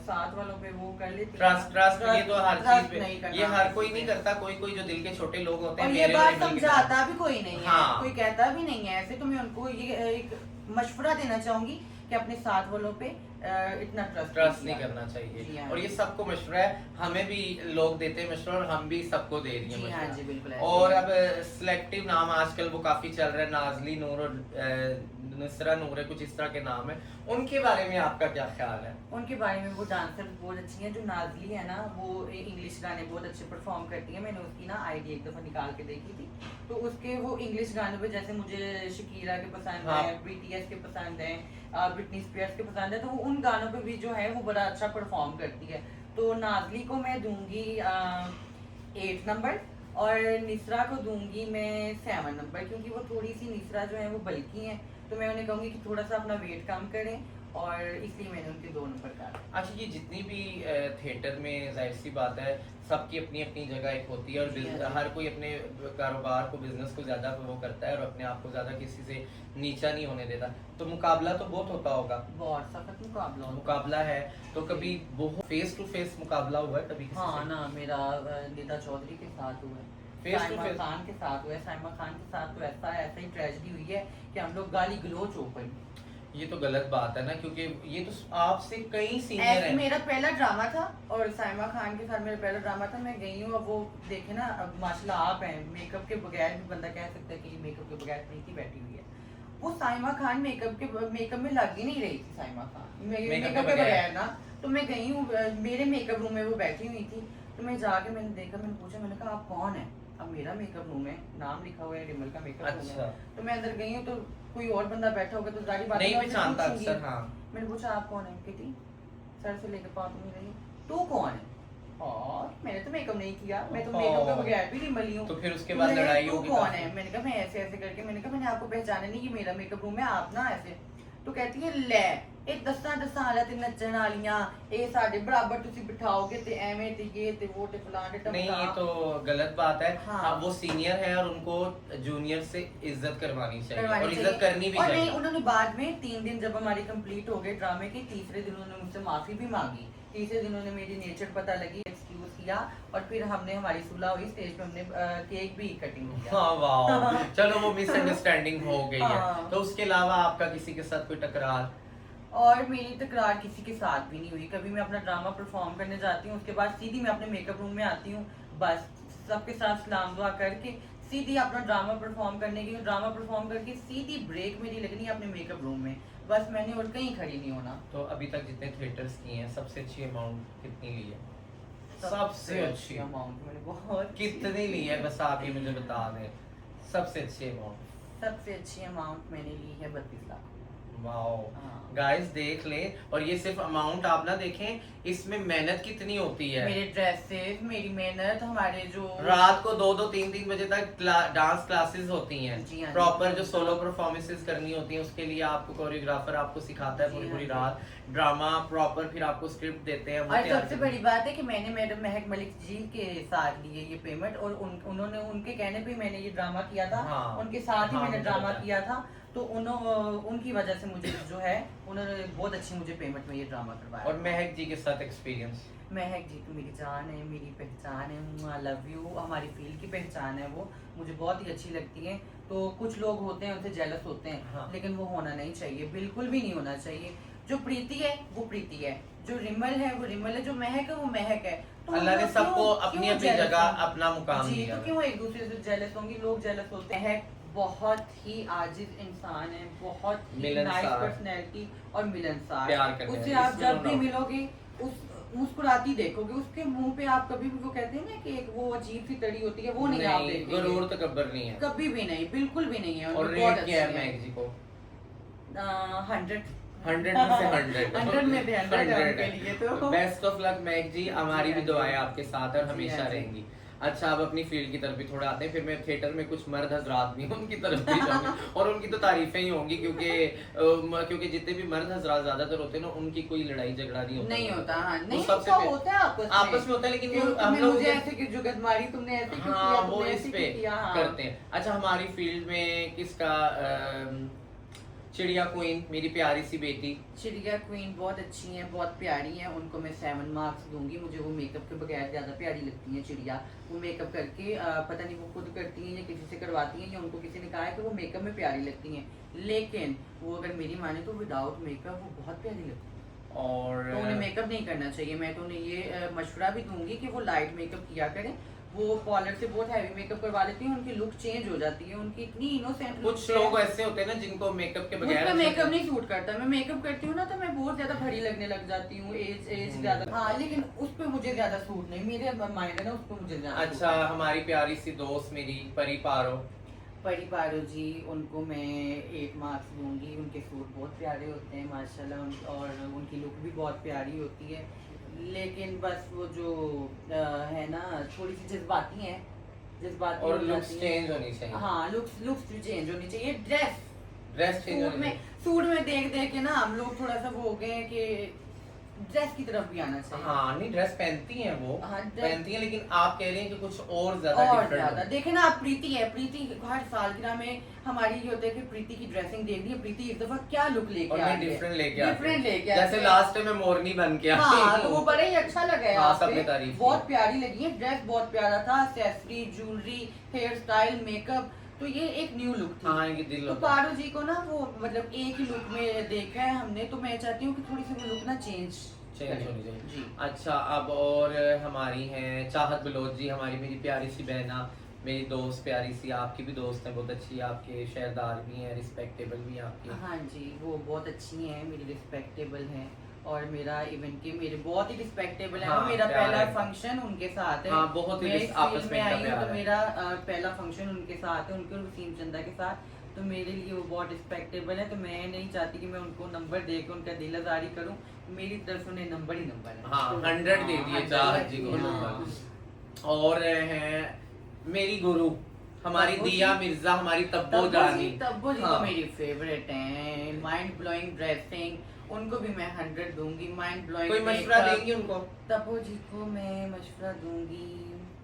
साथ वालों पे वो कर लेती है। ट्रस्ट ये तो हर चीज पे, नहीं करना, ये हर कोई नहीं करता, कोई कोई जो दिल के छोटे लोग होते हैं और ये मेरे बात लेवल के समझाता भी कोई नहीं है, हाँ। कोई कहता भी नहीं है ऐसे। तो मैं उनको ये एक मशवरा देना चाहूंगी कि अपने साथ वालों पे इतना ट्रस्ट नहीं करना चाहिए। जी हाँ। और ये सबको मशवरा है, हमें भी लोग देते हैं मशवरा और हम भी सबको दे रही जी हैं हाँ जी, बिल्कुल ऐसे और ही। अब सिलेक्टिव नाम आजकल वो काफी चल रहा है, नाजली नूर और नुसरा नूर है, कुछ इस तरह के नाम है, उनके बारे में आपका क्या ख्याल है? उनके बारे में वो डांसर बहुत अच्छी हैं। जो नाजली है ना वो इंग्लिश गाने बहुत अच्छे परफॉर्म करती है। मैंने उसकी ना आईडी एक दफ़ा निकाल के देखी थी, तो उसके वो इंग्लिश गानों पे जैसे मुझे शकीरा के पसंद हाँ। है, BTS के पसंद है, ब्रिटनी स्पीयर्स के पसंद है, तो वो उन गानों पे भी जो है वो बड़ा अच्छा परफॉर्म करती है। तो नाजली को मैं दूंगी 8 नंबर और निसरा को दूंगी मैं 7 नंबर, क्योंकि वो थोड़ी सी निसरा जो है वो बल्कि हैं, तो मैं उन्हें कहूँगी कि थोड़ा सा अपना वेट कम करें और इसलिए मैंने उनके 2 नंबर काटे। अच्छा, ये जितनी भी थिएटर में जाहिर सी बात है सबकी अपनी अपनी जगह एक होती है और जी हाँ। हर कोई अपने कारोबार को, बिजनेस को ज़्यादा वो करता है और अपने आप को ज़्यादा किसी से नीचा नहीं होने देता, तो मुकाबला तो बहुत होता होगा। बहुत सख्त मुकाबला होता है। मुकाबला है तो कभी बहुत फेस टू फेस मुकाबला हुआ है कभी किसी हाँ से? ना, मेरा निदा चौधरी के साथ हुआ है, Face to Saima face? Khan के साथ हुआ है। साइमा खान के साथ तो ऐसा ही ट्रेजेडी हुई है कि हम लोग गाली गलोच हो गए। ये तो गलत बात है ना, क्योंकि ये तो आपसे कई सीनियर ऐसे हैं। मेरा पहला ड्रामा था और साइमा खान के साथ मेरा पहला ड्रामा था। मैं गई हूँ, अब वो देखे ना, अब माशाल्लाह आप हैं, मेकअप के बगैर भी बंदा कह सकता है कि मेकअप के बगैर प्रीति बैठी हुई है। वो साइमा खान मेकअप में लग ही नहीं रही थी। साइमा खान मेकअप के बगैर ना, तो मैं गई हूँ, मेरे मेकअप रूम में वो बैठी हुई थी, तो मैं जाके मैंने देखा, मैंने पूछा, मैंने कहा आप कौन है? अब मेरा मेकअप रूम है, नाम लिखा हुआ है रिमल का मेकअप रूम अच्छा। है, तो मैं अंदर गई हूँ, तो कोई और बंदा बैठा होगा तो जारी बात है नहीं मैं उससे पहचानता पूछूंगी। अक्सर, हाँ। मैंने पूछा आप कौन है? कहती सर से लेकर पाँव नहीं रही, तू कौन है? और मैंने तो मेकअप नहीं किया, मैं तो मेकअप के बगैर भी रिमल हूँ। तो फिर उसके बाद लड़ाई तू होगी कौन काफी। है? मैंने कहा मैं ऐसे ऐसे करके, मैंने कहा मैंने आपको पहचाना नहीं, ये मेरा मेकअप रूम है, आप ना ऐसे। तो कहती है ले ਇਹ ਦਸਾਂ ਵਾਲਾ ਤੇ ਨੱਚਣ ਵਾਲੀਆਂ ਇਹ ਸਾਡੇ ਬਰਾਬਰ ਤੁਸੀਂ ਬਿਠਾਓਗੇ ਤੇ ਐਵੇਂ ਤੇ ये ਤੇ वो ਤੇ फलां ते नहीं, टमका। ये तो गलत बात है। हाँ। हाँ, वो सीनियर है और उनको जूनियर से इज्जत करवानी चाहिए करवानी और चाहिए। इज्जत करनी भी और चाहिए। नहीं, उन्होंने बाद में 3 दिन जब हमारी कंप्लीट हो गए ड्रामे के, तीसरे दिन उन्होंने मुझसे माफी भी मांगी। तीसरे दिन उन्होंने मेरी नेचर पता लगी, एक्सक्यूज किया और फिर हमने हमारी सुलह हुई, स्टेज पे हमने केक भी कटिंग किया। हाँ वाह, चलो वो मिसअंडरस्टैंडिंग हो गई है। हाँ। तो उसके अलावा आपका किसी के साथ कोई टकरार? और मेरी तकरार किसी के साथ भी नहीं हुई। कभी मैं अपना ड्रामा परफॉर्म करने जाती हूँ, उसके बाद सीधी मैं अपने मेकअप रूम में आती हूँ, बस सबके साथ सलाम दुआ करके सीधी अपना ड्रामा परफॉर्म करने की, ड्रामा परफॉर्म करके सीधी ब्रेक मेरी लगनी है अपने मेकअप रूम में, बस मैंने और कहीं खड़ी नहीं होना। तो अभी तक जितने थिएटर्स किए हैं सबसे अच्छी अमाउंट कितनी ली है? सबसे अच्छी अमाउंट मैंने बहुत कितनी ली है, बस आप ये मुझे बता दें। सबसे अच्छी अमाउंट? सबसे अच्छी अमाउंट मैंने ली है 32 लाख। वाओ हाँ। गाइस देख ले, और ये सिर्फ अमाउंट आप ना देखें, इसमें मेहनत कितनी होती है। मेरे ड्रेसेस, मेरी मेहनत, हमारे जो रात को 2-2 3-3 बजे तक डांस क्लासेस होती हैं, जी हाँ, प्रॉपर जी। जो सोलो परफॉर्मेंसेस करनी होती हैं, उसके लिए आपको कोरियोग्राफर आपको सिखाता है जी पूरी हाँ, पूरी जी। रात, ड्रामा प्रॉपर, फिर आपको स्क्रिप्ट देते हैं, वो और तैयार सबसे करते बड़ी बात है कि मैंने मैडम महक मलिक जी के साथ ली है ये पेमेंट, और उन्होंने उनके कहने पे मैंने ये ड्रामा किया था। हाँ। उनके साथ ही हाँ, मैंने मुझे ड्रामा पता है। किया था, तो उनकी वजह से मुझे जो है, उन्होंने बहुत अच्छी मुझे पेमेंट में ये ड्रामा करवाया। और महक जी के साथ एक्सपीरियंस? महक जी तो मेरी जान है, मेरी पहचान है, आई लव यू, हमारी फील्ड की पहचान है, वो मुझे बहुत ही अच्छी लगती है। तो कुछ लोग होते हैं उनसे जेलस होते हैं, हाँ। लेकिन वो होना नहीं चाहिए, बिल्कुल भी नहीं होना चाहिए। जो प्रीति है वो प्रीति है, जो रिमल है वो रिमल है, जो महक है वो महक है। तो अल्लाह ने लोग सबको क्यों- अपनी क्यों अपनी jealous जगह होंगे? अपना मुकाम जी, दिया तो है। क्यों एक दूसरे से जेलस होंगे? लोग जेलस होते हैं। बहुत ही आजिज इंसान है, बहुत ही मिलनसार। नाइस पर्सनैलिटी और मिलनसार। प्यार करने उससे वाली, आप जब इसमें भी no doubt। मिलोगे उस मुस्कुराती देखोगे, उसके मुंह पे आप कभी भी, वो कहते हैं ना कि एक वो अजीब सी तड़ी होती है, वो नहीं आप नहीं, देखेंगे। गुरूर तकब्बर नहीं है। कभी भी नहीं, बिल्कुल भी नहीं है। और उनकी बहुत रेट क्या है अच्छी महक जी को? 100 100 में से 100 100 में से 100 है उनके लिए तो। बेस्ट ऑफ लक महक जी, हमारी भी दुआएं आपके साथ और जी हमेशा हाँ जी। रहेंगी। अच्छा, अब अपनी फील्ड की तरफ भी थोड़ा आते हैं, फिर मैं थिएटर में कुछ मर्द हजरात भी हैं उनकी तरफ भी जाऊंगी और उनकी तो तारीफें ही होंगी, क्योंकि जितने भी मर्द हजरात ज्यादातर होते हैं ना, उनकी कोई लड़ाई झगड़ा नहीं होता। नहीं होता, हाँ, नहीं सबसे तो होता है आपस में होता है, लेकिन वो हम लोग मुझे ऐसे कि जुगत मारी, तुमने ऐसे क्यों हाँ किया, वो तुमने इस ऐसे पे क्यों किया, हाँ। करते हैं। अच्छा, हमारी फील्ड में किसका चिड़िया क्वीन, मेरी प्यारी सी बेटी। चिड़िया क्वीन बहुत अच्छी हैं, बहुत प्यारी हैं, उनको मैं 7 मार्क्स दूंगी। मुझे वो मेकअप के बगैर ज़्यादा प्यारी लगती हैं चिड़िया। वो मेकअप करके पता नहीं वो खुद करती हैं या किसी से करवाती हैं, या उनको किसी ने कहा है कि वो मेकअप में प्यारी लगती हैं, लेकिन वो अगर मेरी माने तो विदाउट मेकअप वो बहुत प्यारी लगती है। और तो उन्हें मेकअप नहीं करना चाहिए। मैं तो उन्हें ये मशवरा भी दूंगी कि वो लाइट मेकअप किया करें। वो पार्लर से बहुत हैवी मेकअप करवा लेती हैं, उनकी लुक चेंज हो जाती है, उनकी इतनी इनोसेंट। कुछ लोग ऐसे होते हैं ना जिनको मेकअप के बगैर मेकअप नहीं सूट करता। मैं मेकअप करती हूँ ना तो मैं बहुत ज्यादा भरी लगने लग जाती हूँ, एज ज्यादा। हाँ, लेकिन उस पे मुझे ज्यादा सूट नहीं, मेरे माइंड है ना, उस पे मुझे ज्यादा। अच्छा, हमारी प्यारी सी दोस्त मेरी परी पारो जी, उनको मैं 8 मार्क्स दूंगी। उनके सूट बहुत प्यारे होते हैं माशाल्लाह, और उनकी लुक भी बहुत प्यारी होती है, लेकिन बस वो जो है ना, थोड़ी सी जज्बाती हैं, जज्बाती और लुक्स चेंज होनी चाहिए। हाँ, लुक्स भी चेंज होनी चाहिए। ड्रेस चेंज होनी चाहिए। सूट में देख के ना हम लोग थोड़ा सा वो हो गए हैं कि ड्रेस की तरफ भी आना चाहिए। हाँ, नहीं ड्रेस पहनती हैं वो, हाँ, पहनती हैं, लेकिन आप कह रहे हैं कि कुछ और ज्यादा और डिफरेंट ज्यादा देखे ना आप। प्रीति है, प्रीति हर सालगिरह में हमारी ये होता है कि प्रीति की ड्रेसिंग देखनी है, प्रीति इस दफा क्या लुक लेके आ रही है, डिफरेंट लेके आती है। जैसे आती है। लास्ट टाइम मैं मोरनी बन के आई। हाँ, तो वो बड़ा ही अच्छा लगा है। हाँ, आप पे सबने तारीफ की। बहुत प्यारी लगी है, ड्रेस बहुत प्यारा था, accessory, jewellery, hair style, makeup, तो ये एक न्यू लुक थी। हाँ, ये दिल तो होता है। पारो जी को ना वो मतलब एक ही लुक में देखा है हमने, तो मैं चाहती हूँ कि थोड़ी सी वो लुक ना चेंज होनी चाहिए जी। अच्छा, अब और हमारी हैं चाहत बलोच जी, हमारी मेरी प्यारी सी बहना, मेरी दोस्त प्यारी सी, आपकी भी दोस्त है बहुत अच्छी, आपके शेयरदार भी हैं, रिस्पेक्टेबल भी हैं आपकी। हाँ जी, वो बहुत अच्छी हैं, मेरी रिस्पेक्टेबल हैं, और मेरा इवन के मेरे बहुत ही रिस्पेक्टेबल है। हाँ, मेरा प्यार पहला है। फंक्शन उनके साथ है। हाँ, बहुत ही मैं इस आपस फील्ड में में आई इनका हूँ तो प्यार है। मेरा पहला फंक्शन उनके साथ है, उनके और वसीम चंदा के साथ, तो मेरे लिए वो बहुत रिस्पेक्टेबल है। तो मैं नहीं चाहती कि मैं उनको नंबर दे के उनका दिल आजारी करूँ, मेरी तरफ से उन्हें नंबर ही नंबर है। हाँ, तो 100 दे दिए चाहत जी को। हाँ। और हैं मेरी गुरु हमारी तब्बो दिया जी। मिर्जा, हमारी तब्बो जानी। तब्बो जी हाँ। तो मेरी फेवरेट हैं। माइंड ब्लोइंग ड्रेसिंग, उनको भी मैं 100 दूंगी। Mind blowing. कोई मशवरा देंगी उनको? तब्बो जी को मैं मशवरा दूंगी,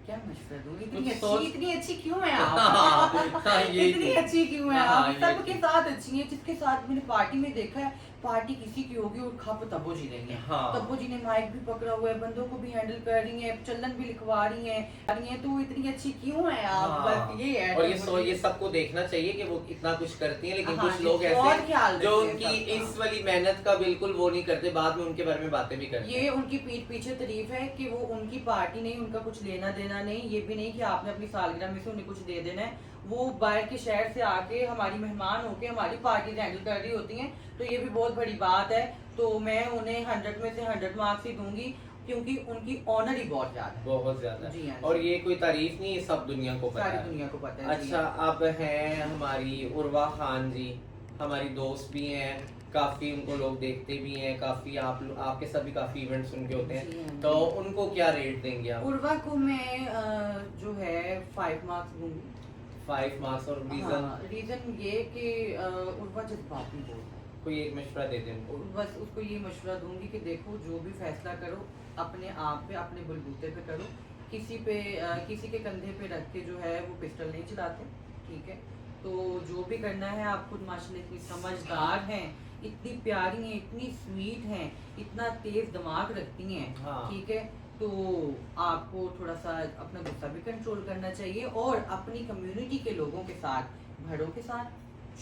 क्या मशवरा दूंगी? सोच- इतनी अच्छी क्यों है आप? हाँ, ये इतनी थी। अच्छी क्यों है हाँ, आप? ये सबके थी। साथ अच्छी है, जिसके साथ मैंने पार्टी में देखा है, पार्टी किसी की होगी और खप तब्बो जी रही है। हाँ। तब्बो जी ने माइक भी पकड़ा हुआ है, बंदों को भी हैंडल कर रही है, चलन भी लिखवा रही है, तो इतनी अच्छी क्यों है आप? हाँ। बस ये है। और तब्बो जी। ये सबको देखना चाहिए कि वो इतना कुछ करती हैं, लेकिन हाँ कुछ जी, लोग बहुत ऐसे ख्याल जो रखते हैं उनकी सबका। इस वाली मेहनत का बिल्कुल वो नहीं करते, बाद में उनके बारे में बातें भी करते ये उनकी पीठ पीछे तारीफ है कि वो उनकी पार्टी नहीं, उनका कुछ लेना देना नहीं, ये भी नहीं कि आपने अपनी सालगिरह में से उन्हें कुछ दे देना है। वो बाहर के शहर से आके हमारी मेहमान होके हमारी पार्टी हैंडल कर रही होती हैं, तो ये भी बहुत बड़ी बात है। तो मैं उन्हें 100 में से 100 मार्क्स ही दूंगी, क्योंकि उनकी ऑनर ही बहुत ज्यादा है। बहुत ज्यादा। जी हाँ। और ये कोई तारीफ नहीं, ये सब दुनिया को पता सारी है। दुनिया को पता है। जी अच्छा, हाँ। अब हैं हमारी उर्वा खान जी, हमारी दोस्त भी हैं, काफी उनको लोग देखते भी हैं, काफी आपके साथ भी काफी इवेंट्स उनके होते जी हैं, हाँ। तो उनको क्या रेट देंगे आप? उर्वा को मैं जो है 5 मार्क्स दूंगी। 5 मार्क्स। और रीजन? हाँ, रीजन ये कि उर्वा जज्बाती बहुत है। कोई एक मशवरा दे दें उनको। बस उसको ये मशवरा दूंगी कि देखो, जो भी फैसला करो अपने आप पे, अपने बलबूते पे करो, किसी के कंधे पे रख के जो है वो पिस्टल नहीं चलाते, ठीक है? तो जो भी करना है, आप खुद माशाल्लाह इतनी समझदार हैं, इतनी प्यारी हैं, इतनी स्वीट हैं, इतना तेज दिमाग रखती हैं, हाँ। ठीक है? तो आपको थोड़ा सा अपना गुस्सा भी कंट्रोल करना चाहिए, और अपनी कम्युनिटी के लोगों के साथ, बड़ों के साथ,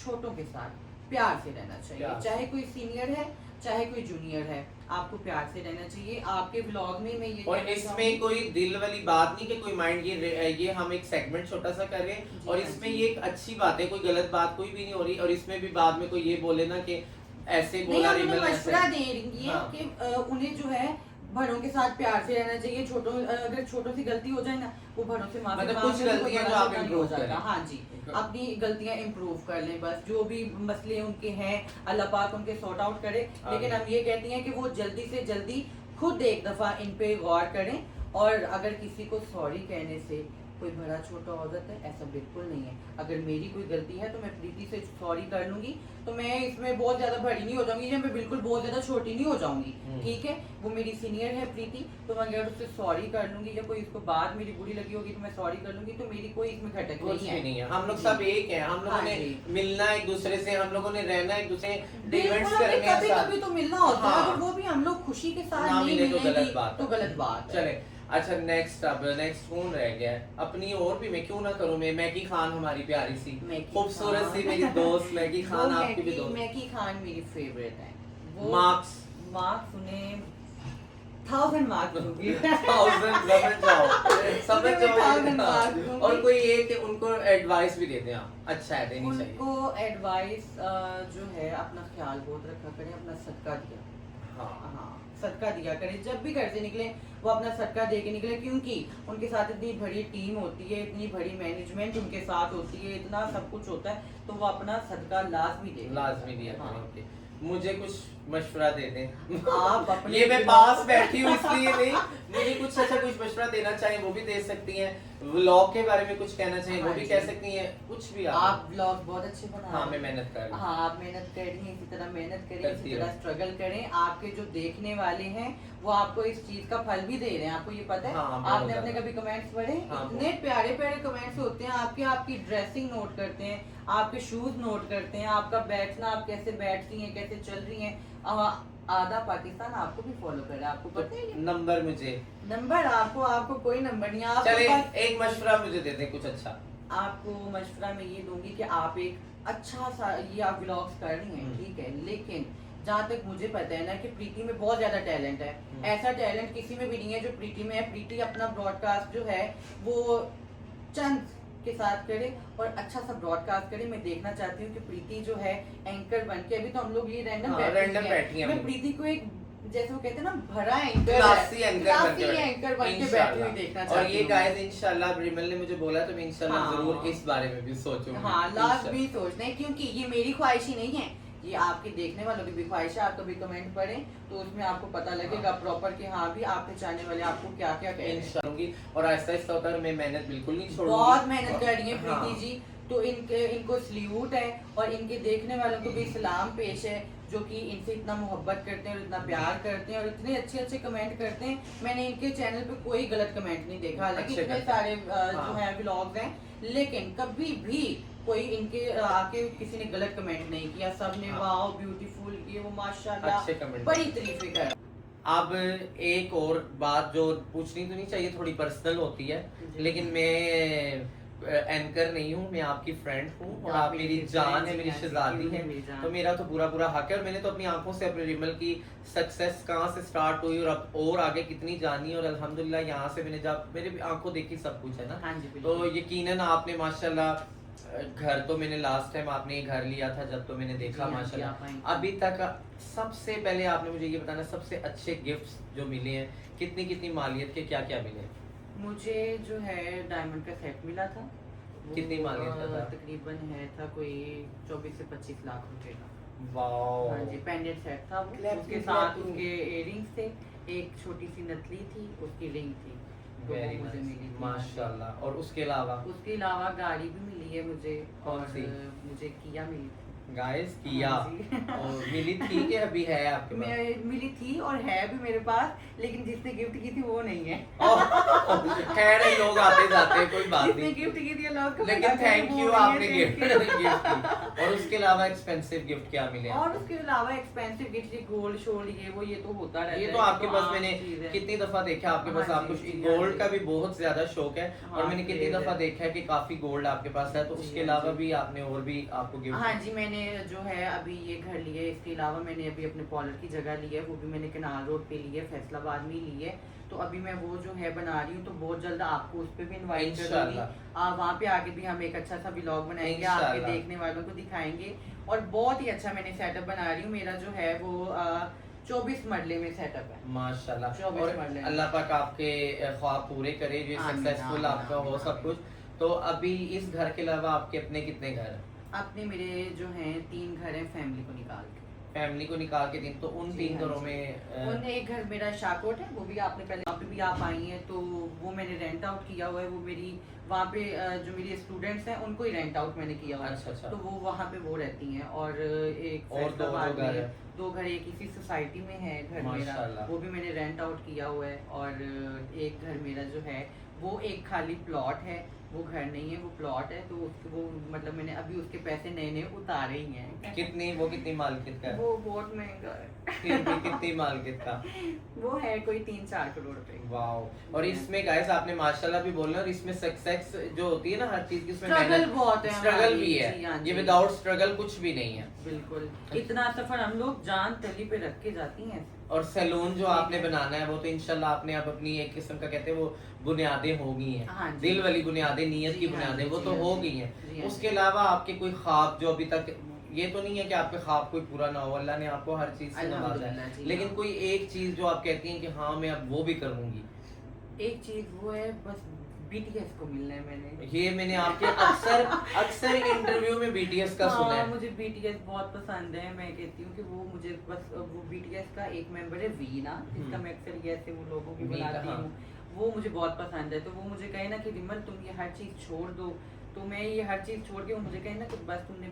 छोटों के साथ प्यार से रहना चाहिए। प्यार। चाहे कोई सीनियर है, चाहे कोई जूनियर है, आपको प्यार से रहना चाहिए। आपके व्लॉग में मैं ये और कहना इसमें चाहूंगी- कोई दिल वाली बात नहीं कि कोई माइंड ये हम एक सेगमेंट छोटा सा कर रहे हैं, जी और हाँ इसमें जी। ये एक अच्छी बात है, कोई गलत बात कोई भी नहीं हो रही, और इसमें भी बाद में कोई ये बोले ना कि ऐसे नहीं, बोला हम उन्हें रिबल मशवरा दे रही है हाँ। कि उन्हें जो है बड़ों के साथ प्यार से रहना चाहिए। अगर छोटों से गलती हो जाए ना, वो बड़ों से माफी मतलब मांग कुछ ले, तो गलतियां बड़ा जो आप गुनाह नहीं improve हो जाता। करें। हाँ जी, अपनी गलतियां इम्प्रूव कर लें, बस जो भी मसले उनके हैं अल्लाह पाक उनके सॉर्ट आउट करे। लेकिन हम ये कहती हैं कि वो जल्दी से जल्दी खुद एक दफा इन पे गौर करें और अगर किसी को सॉरी कहने से कोई बड़ा छोटा हो जाता है, ऐसा बिल्कुल नहीं है। अगर मेरी कोई गलती है तो मैं प्रीति से सॉरी कर लूंगी, तो मैं इसमें बहुत ज्यादा बड़ी नहीं हो जाऊंगी, या मैं बिल्कुल बहुत ज्यादा छोटी नहीं हो जाऊंगी। ठीक है, वो मेरी सीनियर है प्रीति, तो मैं अगर उससे सॉरी कर लूंगी या कोई इसको बात मेरी बुरी लगी होगी तो मैं सॉरी कर लूंगी, तो मेरी कोई इसमें खटक कुछ नहीं भी है। नहीं है, हम लोग सब एक हैं, हम लोगों ने मिलना एक दूसरे से, हम लोगों ने रहना एक दूसरे इवेंट्स करने हैं, कभी कभी तो मिलना होता है, हाँ। अगर वो भी हम लोग खुशी के साथ ना नहीं मिले तो मिलेंगे गलत बात तो गलत बात है। चले अच्छा नेक्स्ट कौन रह गया है अपनी, और भी मैं क्यों ना करूं, मैं मैगी खान हमारी प्यारी सी खूबसूरत सी मेरी दोस्त मैगी खान, आपकी भी दोस्त मैगी खान मेरी फेवरेट है। वो मार्क्स उन्हें 1000 मार्क्स दूंगी। 1000 समझ मैं 1000 जाओ। मार्क्स दूंगी। और कोई ये कि उनको एडवाइस भी देते हैं आप, अच्छा है, देनी चाहिए उनको एडवाइस जो है, अपना ख्याल बहुत रखा करें, अपना सदका दिया। हाँ, सदका दिया करें, जब भी घर से निकले वो अपना सदका दे के निकले, क्योंकि उनके साथ इतनी बड़ी टीम होती है, इतनी बड़ी मैनेजमेंट उनके साथ होती है, इतना सब कुछ होता है, तो वो अपना सदका लाजमी दिया करें। मुझे कुछ मशवरा दे दें आप अपने ये मैं पास बैठी हूँ इसलिए नहीं, मुझे कुछ अच्छा कुछ मशवरा देना चाहिए वो भी दे सकती हैं, व्लॉग के बारे में कुछ कहना चाहिए वो भी कह सकती हैं, कुछ भी आप व्लॉग बहुत अच्छे बना रहे हैं। हाँ मैं मेहनत कर रही हूँ। हाँ आप मेहनत कर रही हैं, इसी तरह मेहनत करें, करती इसी तरह स्ट्रगल करें। आपके जो देखने वाले हैं वो आपको इस चीज का फल भी दे रहे हैं, आपको ये पता है। हाँ, आपने अपने कभी कमेंट्स पढ़े? हाँ, इतने प्यारे प्यारे कमेंट्स होते हैं आपके, आपकी ड्रेसिंग नोट करते हैं, आपके शूज नोट करते हैं, आपका बैठना, आप कैसे बैठ रही हैं, कैसे चल रही हैं। आधा पाकिस्तान आपको भी फॉलो कर रहा है, आपको पता है? नंबर मुझे नंबर आपको कोई नंबर नहीं है। चले आपके एक मशवरा मुझे दे दे कुछ अच्छा। आपको मशवरा मैं ये दूंगी कि आप एक अच्छा सा, ये आप व्लॉग्स कर रही हैं ठीक है, लेकिन जहाँ तक मुझे पता है ना कि प्रीति में बहुत ज्यादा टैलेंट है। ऐसा टैलेंट किसी में भी नहीं है जो प्रीति में है। प्रीति अपना ब्रॉडकास्ट जो है वो चंद के साथ करे और अच्छा सा ब्रॉडकास्ट करे। मैं देखना चाहती हूँ कि प्रीति जो है एंकर बन के, अभी तो हम लोग ये रैंडम बैठी हैं, मैं प्रीति को एक, जैसे वो कहते हैं ना, भरा एंकर बन के बैठी हुई देखना चाहती हूँ। और ये गाइस इंशाल्लाह रिमल ने मुझे बोला तो मैं इंशाल्लाह हाँ। जरूर इस बारे में भी सोचूंगी। हाँ लास्ट भी सोचना है, क्योंकि ये मेरी ख्वाहिश ही नहीं है, ये आपके देखने वालों की भी ख्वाहिश है। आप कभी कमेंट पढ़ें तो उसमें आपको पता लगेगा प्रॉपर कि हाँ भी आपके चाहने वाले आपको क्या क्या कह रहे हैं। और आहिस्ता आहिस्ता होता है, मैं मेहनत बिल्कुल नहीं छोड़ूंगी। बहुत मेहनत कर रही है हाँ। प्रीति जी, तो इनको सल्यूट है और इनके देखने वालों को भी सलाम पेश है, जो कि इनसे इतना मोहब्बत करते हैं और इतना प्यार करते हैं और इतने अच्छे अच्छे कमेंट करते हैं। मैंने इनके चैनल पे कोई गलत कमेंट नहीं देखा, हालांकि इतने सारे जो है व्लॉग्स हैं, लेकिन कभी भी कोई इनके आके किसी ने गलत कमेंट नहीं किया। सबने वाओ ब्यूटीफुल, ये वो माशाल्लाह बड़ी तारीफें कर। अब एक और बात जो पूछनी तो नहीं चाहिए, थोड़ी पर्सनल होती है, लेकिन मैं एंकर नहीं हूँ, मैं आपकी फ्रेंड हूँ और आप मेरी जान है, मेरी शहजादी है, तो मेरा तो पूरा हक है। और मैंने तो अपनी आंखों से अपने रिमल की सक्सेस कहाँ से स्टार्ट हुई और अब और आगे कितनी जानी, और अल्हम्दुलिल्लाह यहाँ से मैंने जब मेरे आंखों देखी सब कुछ है ना, तो यकीनन आपने माशाल्लाह घर तो मैंने लास्ट टाइम आपने ये घर लिया था जब, तो मैंने देखा माशाल्लाह अभी तक सबसे पहले आपने मुझे ये बताना सबसे अच्छे गिफ्ट्स जो मिले हैं, कितनी मालियत के क्या क्या मिले? मुझे जो है डायमंड का सेट मिला था। कितनी मालियत का था? तकरीबन है था कोई 24 से 25 लाख रुपए का। वाओ। हाँ जी, पेंडेंट सेट था वो, उसके साथ उसके इयररिंग्स थे, एक छोटी सी नथली थी, उसकी रिंग थी, तो वो मुझे मिली माशाल्लाह। और उसके अलावा गाड़ी भी मिली है मुझे, कौन सी? मुझे किया मिली थी। गाइस किया और मिली थी कि अभी है आपके पास? मिली थी और है भी मेरे पास, लेकिन जिसने गिफ्ट की थी वो नहीं है। खैर लोग आते जाते हैं, कोई बात जिसने नहीं, गिफ्ट की थी अल्लाह को, लेकिन थैंक यू आपने गिफ्ट की। और उसके अलावा एक्सपेंसिव गिफ्ट क्या मिले? और उसके अलावा एक्सपेंसिव गिफ्ट, गोल्ड शोल्ड ये तो होता रहता है। ये तो आपके पास मैंने कितनी दफा देखा आपके पास, आपको गोल्ड का भी बहुत ज्यादा शौक है और मैंने कितनी दफा देखा है कि काफी गोल्ड आपके पास है, तो उसके अलावा भी आपने और भी आपको गिफ्ट? हाँ जी, मैंने जो है अभी ये घर लिया है, इसके अलावा मैंने अभी अपने पार्लर की जगह ली है, वो भी मैंने कनाल रोड पे ली है, फैसलाबाद में ली है, तो अभी मैं वो जो है बना रही हूँ, तो बहुत जल्द आपको उस पे भी इनवाइट करूंगी। वहाँ पे आके भी हम एक अच्छा सा व्लॉग बनाएंगे, आपके देखने वालों को दिखाएंगे। और बहुत ही अच्छा मैंने सेटअप बना रही हूँ, मेरा जो है वो 24 मरले में सेटअप है माशाल्लाह। 24 मरले। अल्लाह पाक आपके ख्वाब पूरे करे, जो सक्सेसफुल आपका हो सब कुछ। तो अभी इस घर के अलावा आपके अपने कितने घर हैं? अपने मेरे जो हैं 3 घर हैं फैमिली को निकाल के। फैमिली को निकाल के दिन, तो उन 3 घरों में उन एक घर मेरा शाकोट है, वो भी आपने पहले वहाँ पे भी आप आई हैं, तो वो मैंने रेंट आउट किया हुआ है। वो मेरी वहाँ पे जो मेरी स्टूडेंट्स हैं उनको ही रेंट आउट मैंने किया हुआ है। अच्छा, अच्छा। तो वो वहाँ पे वो रहती हैं। और एक और दो फैसलाबाद जो घर में है? 2 घर एक इसी सोसाइटी में है घर मेरा, माशाल्लाह। वो भी मैंने रेंट आउट किया हुआ है। और एक घर मेरा जो है वो एक खाली प्लॉट है, वो घर नहीं है, वो प्लॉट है। तो वो मतलब मैंने अभी उसके पैसे नए नए उतारे ही हैं। कितनी मार्केट का है? वो बहुत महंगा है। फिर भी कितनी मार्केट का? वो है कोई 3-4 करोड़ रुपए। वाओ। और इसमें गाइस आपने माशाल्लाह भी बोलना, और इसमें सक्सेस जो होती है ना हर चीज की, उसमें स्ट्रगल बहुत है, स्ट्रगल हाँ, भी जी, है, हाँ, ये जी। विदाउट स्ट्रगल कुछ भी नहीं है। बिल्कुल, इतना सफर हम लोग जान तली पे रख के जाती हैं। और सैलून जो आपने बनाना है वो तो इंशाल्लाह आपने अब अपनी एक किस्म का कहते हैं वो बुनियादें हो गई हैं, हाँ जी। दिल वाली बुनियादें, नीयत जी की हाँ बुनियादें जी, वो जी तो हाँ हो जी। गई जी हैं। हाँ उसके जी। अलावा आपके कोई ख्वाब जो अभी तक, ये तो नहीं है कि आपके ख्वाब कोई पूरा ना हो, अल्लाह ने आपको हर चीज से नवाजा अल्हम्दुलिल्लाह है, जी, लेकिन हाँ। कोई एक चीज जो आप कहती हैं कि हाँ मैं अब वो भी करूंगी? एक चीज वो है, बस BTS को मिलना है मैंने। ये मैंने आपके अक्सर इंटरव्यू में BTS का सुना हाँ, है। मुझे BTS बहुत पसंद है। मैं कहती हूँ कि वो मुझे बस वो BTS का एक मेंबर है वीना, जिसका मैं अक्सर ये ऐसे वो लोगों की वीना, बुलाती हाँ। हूँ, वो मुझे बहुत पसंद है। तो वो मुझे कहे ना कि विमल तुम ये हर चीज छोड़ दो, तो मैं ये हर चीज छोड़ के वो मुझे कहे ना कि बस तुमने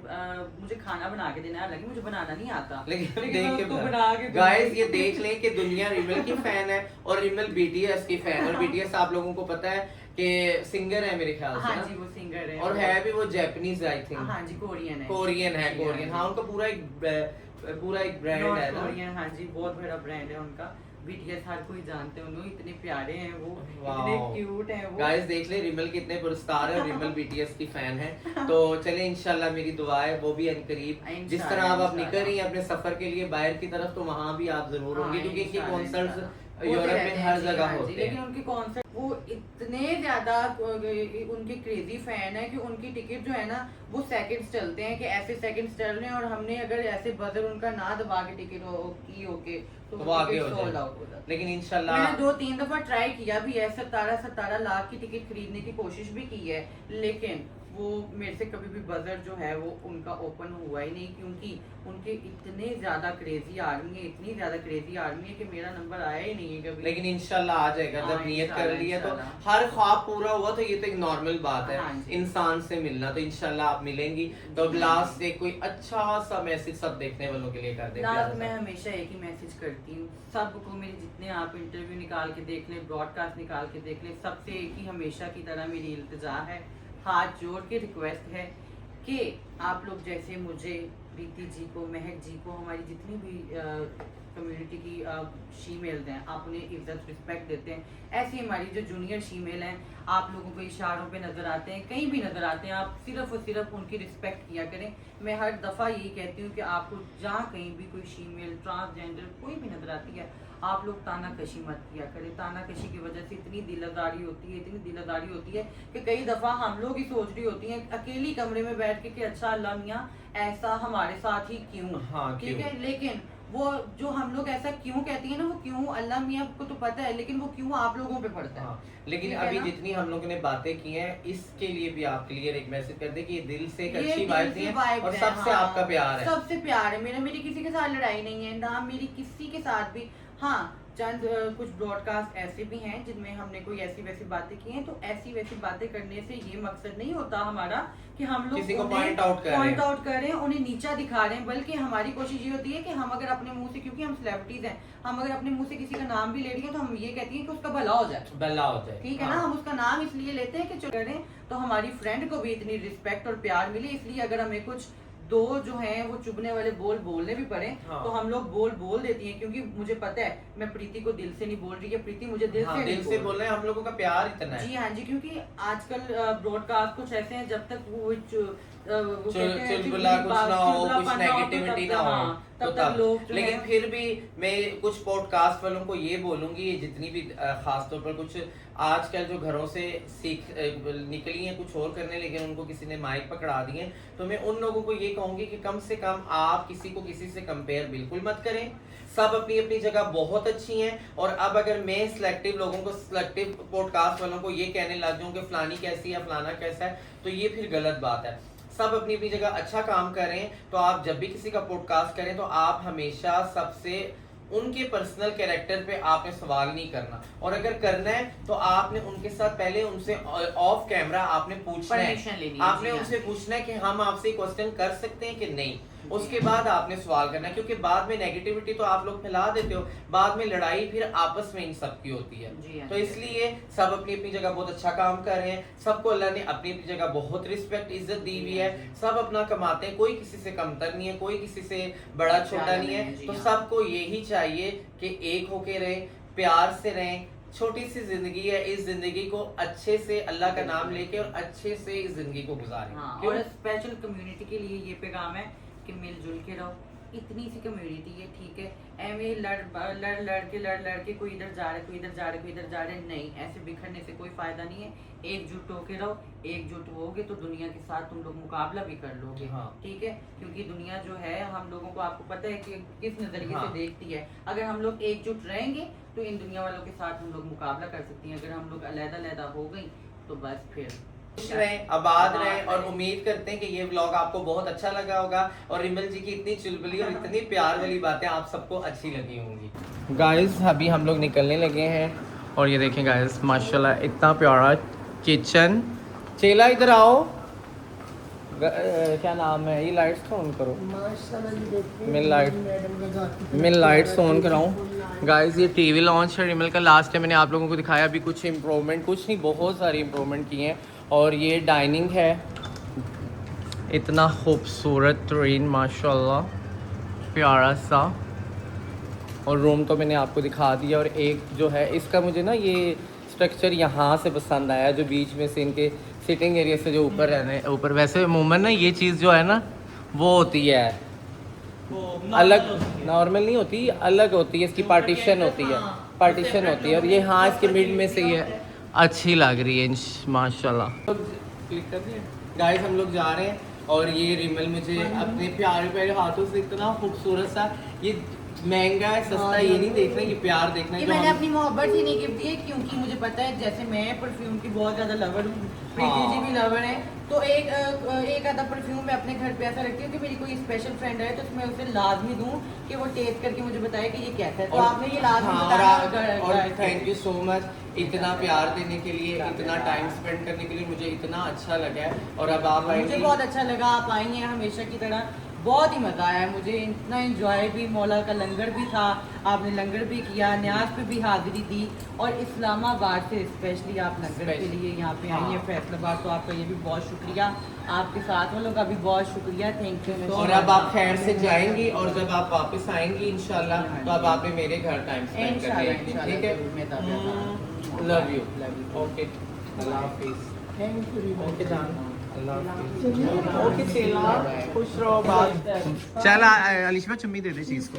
मुझे खाना बना के देना है। हालांकि मुझे बनाना नहीं आता, लेकिन मैं देख उसको के बना के गाइस दूंगी। ये देख लें कि दुनिया रिमल की फैन है और रिमल BTS की फैन। और BTS आप लोगों को पता है कि सिंगर है मेरे ख्याल से हाँ ना? जी, वो सिंगर है। और है भी वो जापानीज आई थिंक। हाँ जी, कोरियन है। कोरियन है, जी, कोरियन। हाँ, उनका पूरा एक ब्रांड नॉर्थ है ना। कोरियन, हाँ जी, बहुत बड़ा ब्रांड है उनका। BTS हर कोई जानते हैं उन्हें, इतने प्यारे हैं वो, इतने वाओ। क्यूट हैं वो। गाइस देख ले, रिमल कितने पुरस्कार है और रिमल BTS की फैन है। तो चले इंशाल्लाह मेरी दुआ है वो भी अनकरीब, जिस तरह इंशाल्लाह, आप निकल रही हैं अपने सफर के लिए बाहर की तरफ, तो वहाँ भी आप जरूर होंगे, क्योंकि इनके कॉन्सर्ट्स यूरोप में हर जगह होते हैं। लेकिन उनके कॉन्सर्ट वो इतने ज्यादा उनके क्रेजी फैन है कि उनकी टिकट जो है ना वो सेकंड्स चलते हैं, कि ऐसे सेकंड्स चल रहे हैं, और हमने अगर ऐसे बजर उनका ना दबा के टिकट की होके तो वो आगे हो सोल्ड जाए। आउट हो जाता है। लेकिन इंशाल्लाह मैंने 2-3 दफा ट्राई किया भी है, 17 लाख की टिकट खरीदने की कोशिश भी की है, लेकिन वो मेरे से कभी भी बजर जो है वो उनका ओपन हुआ ही नहीं, क्योंकि उनके इतने ज्यादा क्रेजी आर्मी है, इतनी ज्यादा क्रेजी आर्मी है कि मेरा नंबर आया ही नहीं है कभी। लेकिन इंशाल्लाह आ जाएगा, जब हाँ, नियत कर ली है तो इंशाल्लाह। हर ख्वाब पूरा हुआ तो ये तो एक नॉर्मल बात है हाँ जी। इंसान से मिलना, तो इंशाल्लाह आप मिलेंगी। तो अब लास्ट से कोई अच्छा सा मैसेज सब देखने वालों के लिए कर दे। लास्ट मैं हमेशा एक ही मैसेज करती हूँ सबको, मेरे जितने आप इंटरव्यू निकाल के देख लें, ब्रॉडकास्ट निकाल के देख लें, सबसे एक ही हमेशा की तरह मेरी इल्तिजा है, हाथ जोड़ के रिक्वेस्ट है कि आप लोग जैसे मुझे, प्रीति जी को, महक जी को, हमारी जितनी भी कम्युनिटी की शीमेल्स हैं, आप उन्हें इज्जत रिस्पेक्ट देते हैं, ऐसी हमारी जो जूनियर शीमेल हैं, आप लोगों को इशारों पे नज़र आते हैं, कहीं भी नज़र आते हैं, आप सिर्फ और सिर्फ उनकी रिस्पेक्ट किया करें। मैं हर दफ़ा यही कहती हूँ कि आपको जहाँ कहीं भी कोई शीमेल, ट्रांसजेंडर कोई भी नज़र आती है, आप लोग तानाकशी मत किया करें। तानाकशी की वजह से इतनी दिलदारी होती है, इतनी दिलदारी होती है कि कई दफ़ा हम लोग ही सोच रही होती हैं अकेली कमरे में बैठ के कि अच्छा अल्लाह मियाँ ऐसा हमारे साथ ही क्यों, हाँ, ठीक क्यों? है। लेकिन वो जो हम लोग ऐसा क्यों कहती है ना, वो क्यों अल्लाह मियाँ को तो पता है, लेकिन वो क्यों आप लोगों पे पड़ता है। हाँ, लेकिन ठीक है अभी ना? जितनी हम लोगों ने बातें की हैं, इसके लिए भी आप क्लियर एक मैसेज कर दे कि ये दिल से एक ये अच्छी दिल वाइब से है vibes और है, सबसे हाँ। आपका प्यार है। सबसे प्यार है मेरा, मेरी किसी के साथ लड़ाई नहीं है, ना मेरी किसी के साथ भी। हाँ, चंद कुछ ब्रॉडकास्ट ऐसे भी हैं जिनमें हमने कोई ऐसी वैसी बातें की हैं, तो ऐसी वैसी बातें करने से ये मकसद नहीं होता हमारा कि हम लोग किसी को उन्हें point out कर रहे हैं। point out कर रहे हैं, उन्हें नीचा दिखा रहे हैं, बल्कि हमारी कोशिश ये होती है कि हम अगर अपने मुंह से, क्योंकि हम सेलिब्रिटीज हैं, हम अगर अपने मुंह से किसी का नाम भी ले रही है तो हम ये कहती हैं कि उसका भला हो जाए, बल्ला हो जाए, ठीक है ना। हम उसका नाम इसलिए लेते हैं कि चलो करें तो हमारी फ्रेंड को भी इतनी रिस्पेक्ट और प्यार मिले, इसलिए अगर हमें कुछ दो जो हैं वो चुभने वाले बोल बोलने भी पड़े, हाँ। तो हम लोग बोल देती हैं, क्योंकि मुझे पता है मैं प्रीति को दिल से नहीं बोल रही है, प्रीति मुझे दिल हाँ, से दिल नहीं से बोल बोल रहे हैं, हम लोगों का प्यार इतना है। जी हाँ जी, क्योंकि आजकल ब्रॉडकास्ट कुछ ऐसे हैं, जब तक वो चुलबुला कुछ ना हो, कुछ नेगेटिविटी ना हो, तो तब लोग जो लेकिन है- फिर भी मैं कुछ पॉडकास्ट वालों को ये बोलूंगी, जितनी भी खास तौर पर कुछ आजकल जो घरों से सीख निकली हैं कुछ और करने, लेकिन उनको किसी ने माइक पकड़ा दिए, तो मैं उन लोगों को ये कहूंगी कि कम से कम आप किसी को किसी से कंपेयर बिल्कुल मत करें। सब अपनी अपनी जगह बहुत अच्छी हैं, और अब अगर मैं सिलेक्टिव लोगों को, सिलेक्टिव पॉडकास्ट वालों को ये कहने लग जाऊं कि फलानी कैसी है, फलाना कैसा है, तो ये फिर गलत बात है। सब अपनी अपनी जगह अच्छा काम कर रहे हैं, तो आप जब भी किसी का पॉडकास्ट करें तो आप हमेशा सबसे उनके पर्सनल कैरेक्टर पे आपने सवाल नहीं करना, और अगर करना है तो आपने उनके साथ पहले उनसे ऑफ कैमरा आपने पूछना है, आपने उनसे पूछना है कि हम आपसे क्वेश्चन कर सकते हैं कि नहीं, उसके बाद आपने सवाल करना है, क्योंकि बाद में नेगेटिविटी तो आप लोग फैला देते हो, बाद में लड़ाई फिर आपस में इन सब की होती है। तो इसलिए सब अपनी अपनी जगह बहुत अच्छा काम कर रहे हैं, सबको अल्लाह ने अपनी अपनी जगह बहुत रिस्पेक्ट इज्जत दी हुई है, सब अपना कमाते हैं, कोई किसी से कमतर नहीं है, कोई किसी से बड़ा छोटा नहीं है। तो सबको यही चाहिए कि एक होके रहें, प्यार से रहें, छोटी सी जिंदगी है, इस जिंदगी को अच्छे से अल्लाह का नाम लेके और अच्छे से इस जिंदगी को गुजारें। और स्पेशल कम्युनिटी के लिए ये पैगाम है कि मिलजुल के रहो, इतनी सी कम्युनिटी है, ठीक है, एमे लड़ के कोई इधर जा रहा है, कोई इधर जा रहा है, कोई इधर जा रहा है, नहीं, ऐसे बिखरने से कोई फायदा नहीं है। एकजुट होके रहो, एकजुट होगे तो दुनिया के साथ तुम लोग मुकाबला भी कर लोगे। ठीक है, क्योंकि दुनिया जो है हम लोगों को, आपको पता है कि किस नजरिए से देखती है। अगर हम लोग एकजुट रहेंगे तो इन दुनिया वालों के साथ हम लोग मुकाबला कर सकती हैं। अगर हम लोग अलग-अलग हो गई तो बस फिर खुश रहें, आबाद रहें, और उम्मीद करते हैं कि ये व्लॉग आपको बहुत अच्छा लगा होगा, और रिमल जी की इतनी चुलबुली और इतनी प्यार वाली बातें आप सबको अच्छी लगी होंगी। गाइस अभी हम लोग निकलने लगे हैं, और ये देखें गाइस माशाल्लाह इतना प्यारा किचन। चेला इधर आओ, क्या नाम है, ये लाइट्स तो ऑन करो, मैं लाइट्स ऑन कराऊं। गाइस ये टीवी लॉन्च है रिमल का, लास्ट टाइम मैंने आप लोगों को दिखाया, अभी कुछ इम्प्रूवमेंट, कुछ नहीं बहुत सारी इम्प्रूवमेंट की हैं। और ये डाइनिंग है, इतना खूबसूरत तरीन माशाल्लाह प्यारा सा, और रूम तो मैंने आपको दिखा दिया। और एक जो है इसका मुझे ना ये स्ट्रक्चर यहाँ से पसंद आया, जो बीच में से इनके सिटिंग एरिया से जो ऊपर रहने ऊपर, वैसे अमूमन ना ये चीज़ जो है ना वो होती है अलग, नॉर्मल नहीं होती, अलग होती है, इसकी पार्टीशन होती है, पार्टीशन होती है, और ये हाँ इसके मिड में से ये अच्छी लग रही है माशाल्लाह। क्लिक कर दिए गाइस, हम लोग जा रहे हैं, और ये रिमल मुझे अपने प्यारे प्यारे हाथों से इतना खूबसूरत सा, ये महंगा है सस्ता ये नहीं देखना, ये प्यार देखना है। मैंने अपनी मोहब्बत ही नहीं गिफ्ट दी है, क्योंकि मुझे पता है जैसे मैं परफ्यूम की बहुत ज्यादा लवर हूँ, प्रीति जी भी लवर है, तो एक आधा परफ्यूम मैं अपने घर पे ऐसा रखती हूँ कि मेरी कोई स्पेशल फ्रेंड है तो मैं उसे लाजमी दूँ कि वो टेस्ट करके मुझे बताए कि ये कैसा है। तो आपने ये लाजमी बताया, और थैंक यू सो मच इतना प्यार देने के लिए, इतना टाइम स्पेंड करने के लिए, मुझे इतना अच्छा लगा है। और अब आप मुझे बहुत अच्छा लगा, आप आई हैं हमेशा की तरह, बहुत ही मज़ा आया मुझे, इतना एंजॉय भी, मौला का लंगर भी था, आपने लंगर भी किया, न्याज पे भी हाजिरी दी, और इस्लामाबाद से स्पेशली आप लंगर के लिए यहाँ पे आई हैं फैसलाबाद, तो आपका ये भी बहुत शुक्रिया, आपके साथ वालों का भी बहुत शुक्रिया, थैंक यू। और अब आप खैर से जाएंगी, और जब आप वापस आएंगी इंशाल्लाह तो अब आप मेरे घर टाइम स्पेंड करेंगे, ठीक है? लव यू, ओके, अल्लाह हाफिज़, थैंक यू, ओके जान, ओके चला, खुश रहो। बात चल अलिशा चुम्मी दे दे चीज को,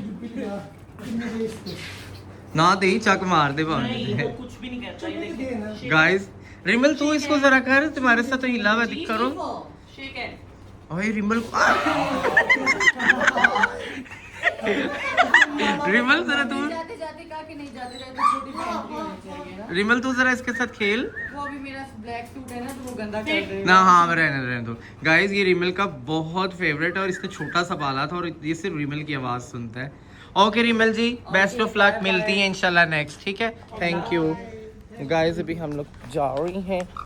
ना दे चक मार दे वो कुछ भी नहीं कहता ये देखो। गाइस रिमल तू इसको जरा कर, तुम्हारे साथ तो हिला हुआ दिख करो। ओए रिमल रिमल जरा तू, जाते जाते कहा कि नहीं जाते जाते छोटी बहन भी होनी चाहिए ना। रिमल तू जरा इसके साथ खेल, वो भी मेरा ब्लैक सूट है ना तो वो गंदा कर रहे ना। हाँ रहने दो गाइस, ये रिमल का बहुत फेवरेट है, और इसने छोटा सा पाला था, और ये सिर्फ रिमल की आवाज़ सुनता है। Okay Rimal ji, best of luck, मिलती है इंशाल्लाह नेक्स्ट, ठीक है? थैंक यू गाइस, अभी हम लोग जा रही हैं।